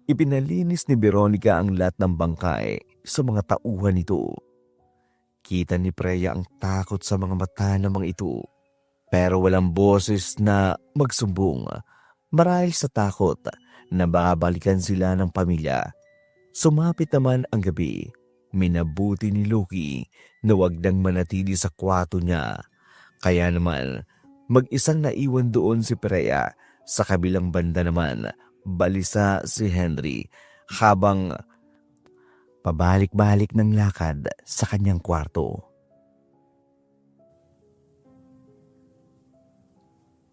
D: Ipinalinis ni Veronica ang lahat ng bangkay sa mga tauhan nito. Kita ni Freya ang takot sa mga mata ng mga ito. Pero walang boses na magsumbong marahil sa takot na babalikan sila ng pamilya. Sumapit naman ang gabi. Minabuti ni Loki na wag nang manatili sa kwarto niya. Kaya naman, mag-isang naiwan doon si Freya. Sa kabilang banda naman, balisa si Henry habang pabalik-balik ng lakad sa kanyang kwarto.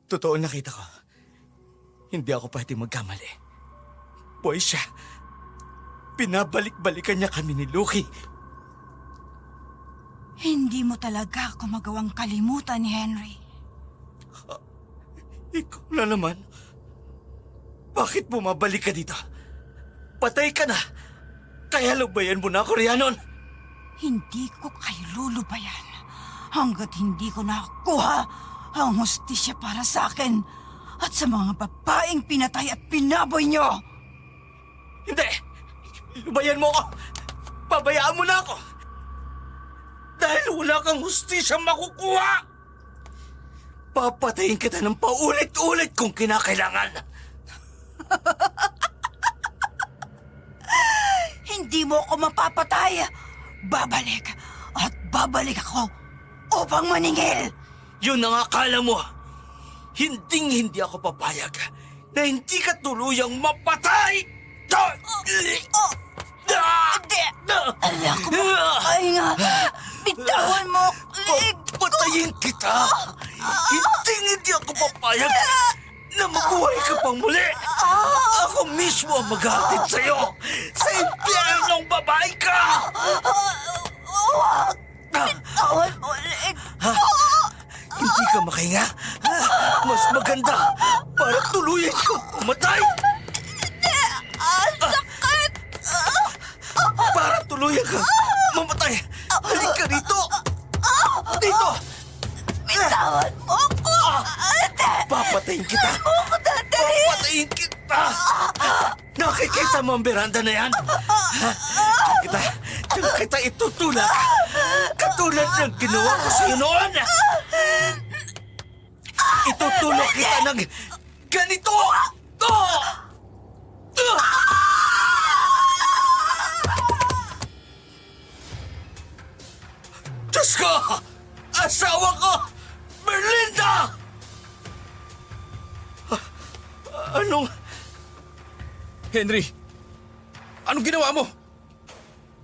C: Totoo nakita ko. Hindi ako pwedeng magkamali. Boy siya. Pinabalik-balikan niya kami ni Loki.
E: Hindi mo talaga ako magawang kalimutan ni Henry.
C: Ikaw na naman. Bakit bumabalik ka dito? Patay ka na. Kaya lubayan mo na ako, Rhiannon.
E: Hindi ko kayo lulubayan hanggat hindi ko nakuha ang hustisya para sa akin at sa mga babaeng pinatay at pinaboy niyo.
C: Hindi! Lubayan mo ako! Pabayaan mo na ako! Dahil wala kang hustisyang makukuha! Papatayin kita ng paulit-ulit kung kinakailangan!
E: Hindi mo ako mapapatay. Babalik at babalik ako upang maningil.
C: Yun ang akala mo! Hinding-hindi ako papayag na hindi ka tuluyang mapatay!
E: Ala ko mo, ay nga. Bitawan mo, leg.
C: Patayin kita! Hinding-hindi ako papayag na mabuhay ka pang muli! Ako mismo ang maghahatid sa'yo! Sa impyernong babae ka!
E: Bitawan mo, leg.
C: Hindi ka makahinga? Mas maganda para tuluyan kang pumatay!
E: Ang sakit.
C: Para tuluyan kang mamatay! Halika rito! Dito!
E: Bitawan mo ko.
C: Papatayin kita! Papatayin kita! Nakikita mo ang beranda na yan? Diyan kita itutulak! Katulad ng ginawa ko sa'yo noon! Itutulak kita ng ganito! ko! Asawa ko! Merlinda! Anong...
A: Henry, anong ginawa mo?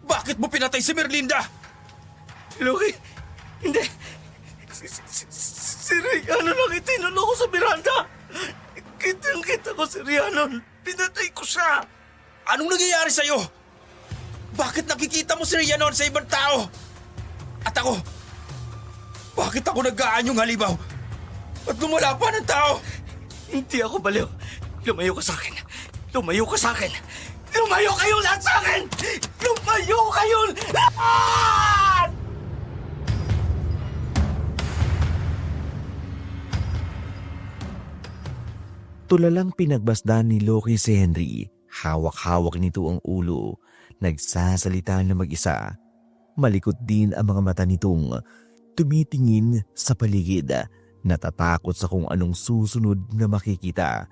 A: Bakit mo pinatay si Merlinda?
C: Loki, hindi. Si Rhiannon lang itinulo ko sa Miranda. Kitang-kita ko si Rhiannon. Pinatay ko siya.
A: Anong nangyayari sa'yo? Bakit nakikita mo si Rhiannon sa ibang tao? At ako, bakit ako nag-aanyong halimaw? At lumala pa ng tao?
C: Hindi ako baliw. Lumayo ka sa akin. Lumayo ka sa akin. Lumayo kayong lahat sa akin! Lumayo kayong lahat!
D: Tulalang pinagbasdan ni Loki si Henry. Hawak-hawak nito ang ulo. Nagsasalita na mag-isa. Malikot din ang mga mata nitong tumitingin sa paligid. Natatakot sa kung anong susunod na makikita.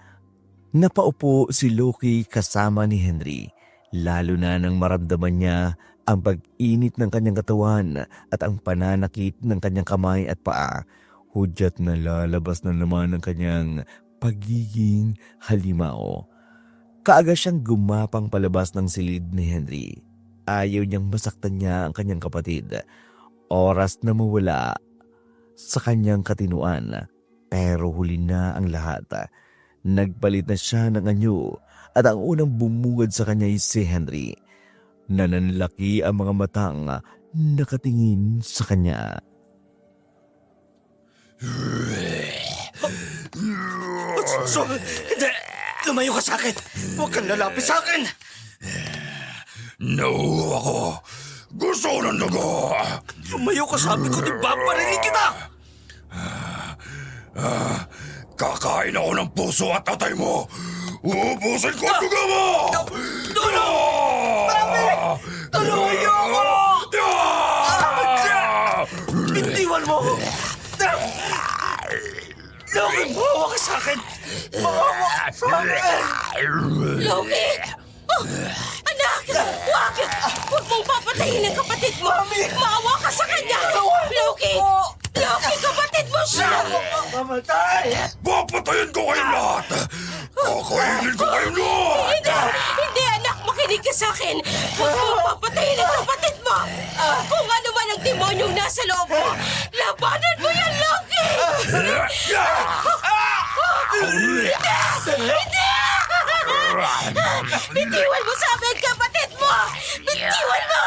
D: Napaupo si Loki kasama ni Henry. Lalo na nang maramdaman niya ang pag-init ng kanyang katawan at ang pananakit ng kanyang kamay at paa. Hudyat na lalabas na naman ang kanyang pagiging halimaw. Kaaga siyang gumapang palabas ng silid ni Henry. Ayaw niyang masaktan niya ang kanyang kapatid. Oras na mawala sa kanyang katinuan. Pero huli na ang lahat. Nagpalit na siya ng anyo at ang unang bumungad sa kanya ay si Henry. Nananlaki ang mga matang nakatingin sa kanya.
C: Hindi! Lumayo ka sa akin! Huwag kang lalapit sa akin!
A: No, ako. Gusto ko ng dugo.
C: Lumayo ka, sabi ko, di ba? Parinig kita!
A: Kakain ako ng puso at tatay mo. Uubusin ko ang dugo mo!
C: Tulungan niyo ako! Bitiwan mo ako! Loki, mahawa ka sa akin! Mahawa ka sa akin!
B: Loki! Oh, anak! Huwag! Huwag mong papatayin ang kapatid mo! Maawa ka sa kanya! Loki! Loki, kapatid mo siya!
C: Mamatay!
A: Papatayin ko kayong lahat! Kakainin ko kayong lahat!
B: Hindi! Hindi, anak! Makinig ka sa akin! Huwag mong papatayin ang kapatid mo! Kung ano man ang demonyong nasa loob mo, labanan mo yan, Loki! Hindi! Bitiwan mo sa amin, kapatid mo! Bitiwan mo!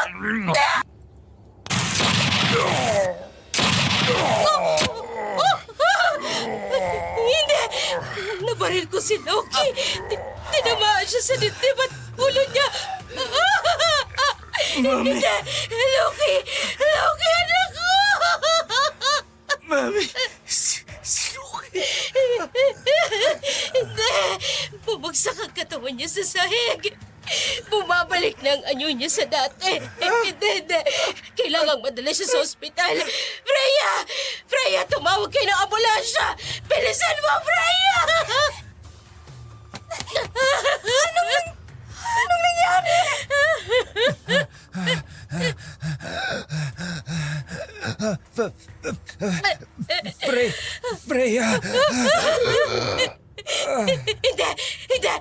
B: Hindi! Nabaril ko si Loki! Tinamaan siya sa dibdib at ulo niya! Hindi! Loki! Loki, anak ko!
C: Mami! Si Loki!
B: Hindi! Bumagsak ang katawan niya sa sahig! Bumabalik na ang anyo niya sa dati! Hindi! Kailangang madala siya sa ospital! Freya! Freya, tumawag kayo ng ambulansya! Bilisan mo, Freya! Anong nangyari?
A: Freya!
B: Hindi! Hindi!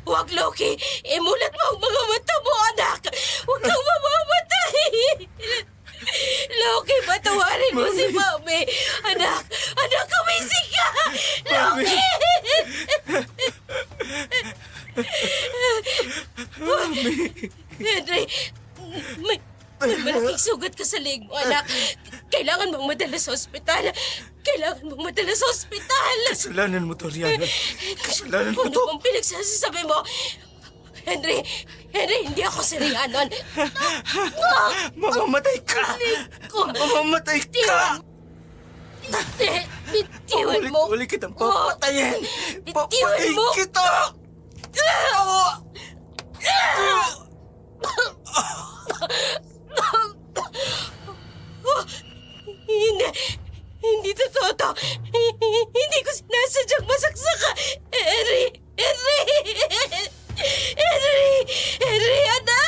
B: Huwag, Loki! Imulat mo ang mga mata mo, anak! Huwag kang mamamatay! Loki, patawarin mo si Mami! Anak! Anak, kumising ka! Loki! Henry, may malaking sugat ka sa leg mo, anak. Kailangan mong madala sa ospital. Kailangan mong madala sa ospital.
C: Kasalanan mo to, Rhiannon. Kasalanan mo
B: Ano
C: to.
B: bang pinagsasabi mo? Henry, hindi ako si Rhiannon.
C: Mamamatay ka! Mamamatay ka!
B: Bitiwan mo.
C: Uli kitang papatayin!
B: Bitiwan
C: Papatayin
B: mo.
C: kita!
B: Hindi totoo to. Hindi ko sinasadyang masaksak ka. Henry, anak!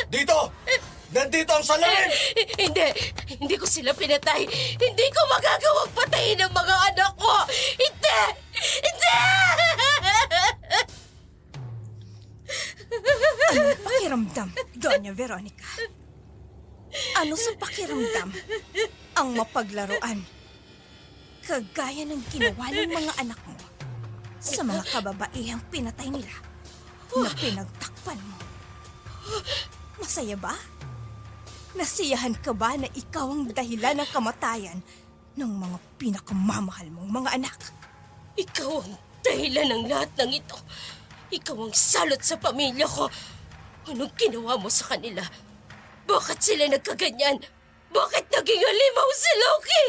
C: Dito! Nandito ang salamin!
B: Hindi, sila pinatay, hindi ko magagawang patayin ang mga anak ko! Hindi! Hindi!
E: Ano pakiramdam, Doña Veronica? Ano sa pakiramdam ang mapaglaruan? Kagaya ng ginawa ng mga anak mo sa mga kababaihang pinatay nila na pinagtakpan mo. Masaya ba? Nasiyahan ka ba na ikaw ang dahilan ng kamatayan ng mga pinakamamahal mong mga anak?
B: Ikaw ang dahilan ng lahat ng ito. Ikaw ang salot sa pamilya ko. Anong ginawa mo sa kanila? Bakit sila nagkaganyan? Bakit naging halimaw si Loki?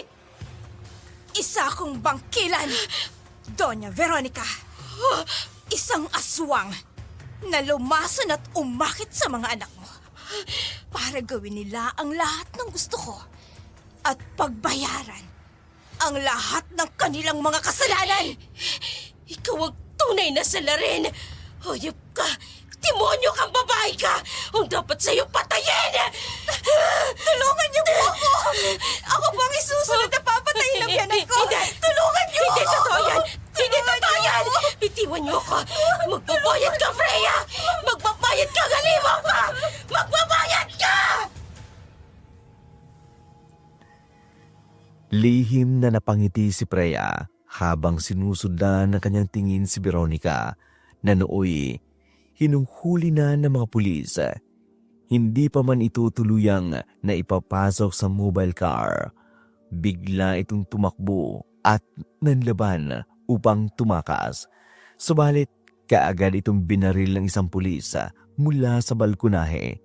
E: Isa akong bangkilan, Doña Veronica. Isang aswang na lumason at umakit sa mga anak mo para gawin nila ang lahat ng gusto ko at pagbayaran ang lahat ng kanilang mga kasalanan.
B: Ikaw ang tunay na salarin. Hayop ka! Demonyo kang babae ka! Ang dapat sa'yo patayin!
E: Tulungan niyo po ako! Ako po ang isusunod na papatayin ng biyanan ko!
B: Hindi!
E: Tulungan niyo
B: Hindi
E: ako!
B: totoo yan! Hindi
E: Tulungan
B: totoo
E: niyo
B: yan!
E: ako!
B: Bitiwan niyo ako! Magbabayad ka, Freya! Magbabayad ka, halimaw ka! Magbabayad ka!
D: Lihim na napangiti si Freya habang sinusundan ng kanyang tingin si Veronica na nooy hinunghuli na ng mga pulis. Hindi pa man ito tuluyang na ipapasok sa mobile car. Bigla itong tumakbo at nanlaban upang tumakas. Subalit kaagad itong binaril ng isang pulis mula sa balkonahe.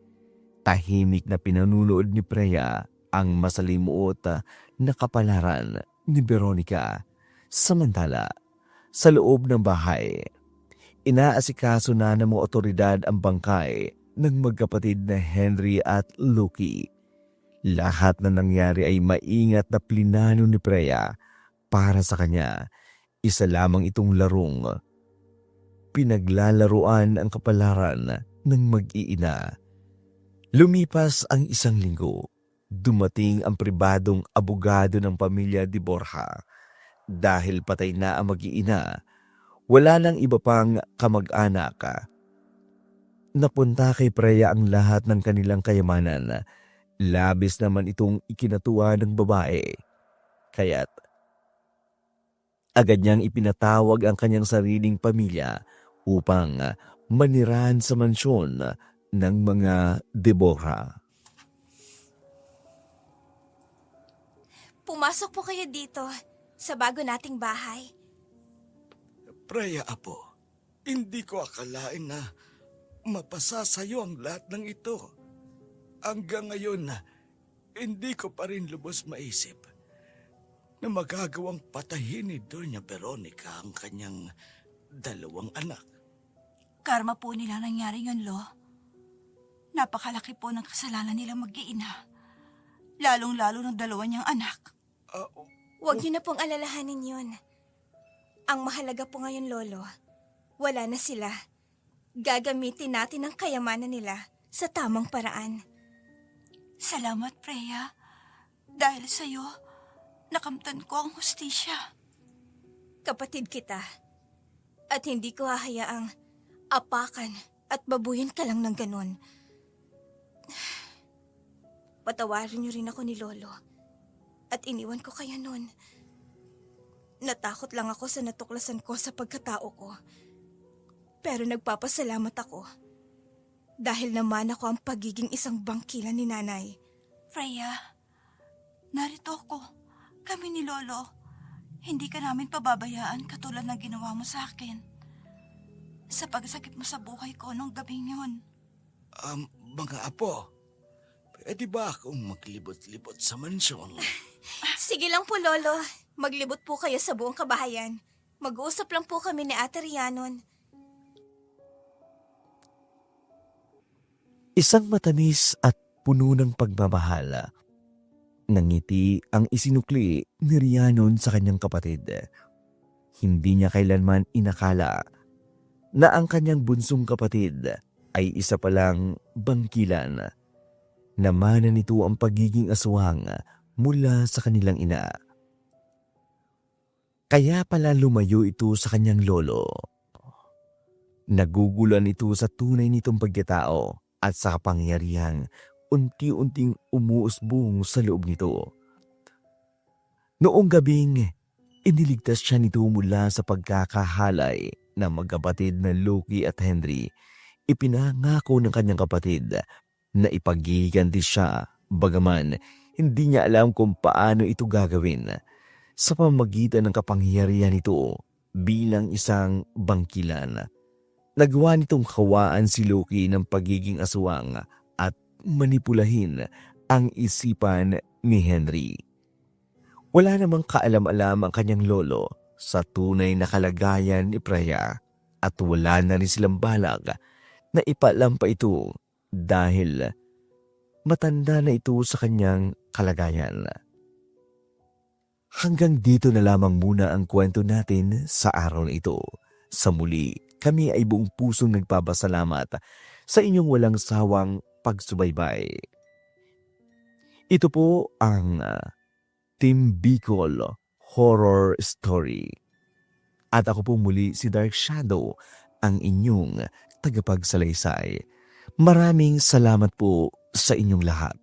D: Tahimik na pinanunood ni Freya ang masalimuot na kapalaran ni Veronica. Samantala, sa loob ng bahay, inaasikaso na ng mga otoridad ang bangkay ng magkapatid na Henry at Loki. Lahat na nangyari ay maingat na plinano ni Freya para sa kanya. Isa lamang itong larong pinaglalaruan ang kapalaran ng mag-iina. Lumipas ang isang linggo. Dumating ang pribadong abogado ng pamilya de Borja. Dahil patay na ang mag-iina, wala nang iba pang kamag-anak. Napunta kay Freya ang lahat ng kanilang kayamanan. Labis naman itong ikinatuwa ng babae. Kaya't agad niyang ipinatawag ang kanyang sariling pamilya upang manirahan sa mansyon ng mga de Borja.
E: Pumasok po kayo dito sa bago nating bahay.
C: Freya, Apo, hindi ko akalain na mapasa sa'yo ang lahat ng ito. Hanggang ngayon, hindi ko pa rin lubos maisip na magagawang patayin ni Doña Veronica ang kanyang 2 anak.
E: Karma po nila nangyari yun, Lo. Napakalaki po ng kasalanan nilang mag-iina. Lalong-lalo ng 2 niyang anak. Huwag niyo na pong alalahanin yun. Ang mahalaga po ngayon, Lolo, wala na sila. Gagamitin natin ang kayamanan nila sa tamang paraan. Salamat, Freya. Dahil sa'yo, nakamtan ko ang hustisya. Kapatid kita. At hindi ko hahayaang apakan at babuyin ka lang ng ganon. Patawarin niyo rin ako ni Lolo. At iniwan ko kayo nun. Natakot lang ako sa natuklasan ko sa pagkatao ko. Pero nagpapasalamat ako. Dahil naman ako ang pagiging isang bangkilan ni Nanay. Freya, narito ako. Kami ni Lolo. Hindi ka namin pababayaan katulad na ginawa mo sa akin. Sa pagsakit mo sa buhay ko nung gabing yun.
C: Mga apo, pwede ba akong maglibot-libot sa mansyon?
E: Sige lang po, Lolo. Maglibot po kayo sa buong kabahayan. Mag-uusap lang po kami ni Ate Rhiannon.
D: Isang matamis at puno ng pagmamahal. Nangiti ang isinukli ni Rhiannon sa kanyang kapatid. Hindi niya kailanman inakala na ang kanyang bunsong kapatid ay isa palang bangkilan. Namanan nito ang pagiging aswang mula sa kanilang ina. Kaya pala lumayo ito sa kanyang lolo. Nagugulan ito sa tunay nitong pagkatao at sa kapangyarihang unti-unting umuusbong sa loob nito. Noong gabing, iniligtas siya nito mula sa pagkakahalay ng magkapatid na Loki at Henry. Ipinangako ng kanyang kapatid na ipagiganti siya, bagaman hindi niya alam kung paano ito gagawin sa pamamagitan ng kapangyarihan nito bilang isang bangkilan. Nagawa nitong kawaan si Loki ng pagiging aswang at manipulahin ang isipan ni Henry. Wala namang kaalam-alam ang kanyang lolo sa tunay na kalagayan ni Freya at wala na rin silang balak na ipalampa ito dahil matanda na ito sa kanyang kalagayan. Hanggang dito na lamang muna ang kwento natin sa araw na ito. Sa muli, kami ay buong pusong nagpapasalamat sa inyong walang sawang pagsubaybay. Ito po ang Team Bicol Horror Story. At ako po muli si Dark Shadow, ang inyong tagapagsalaysay. Maraming salamat po sa inyong lahat.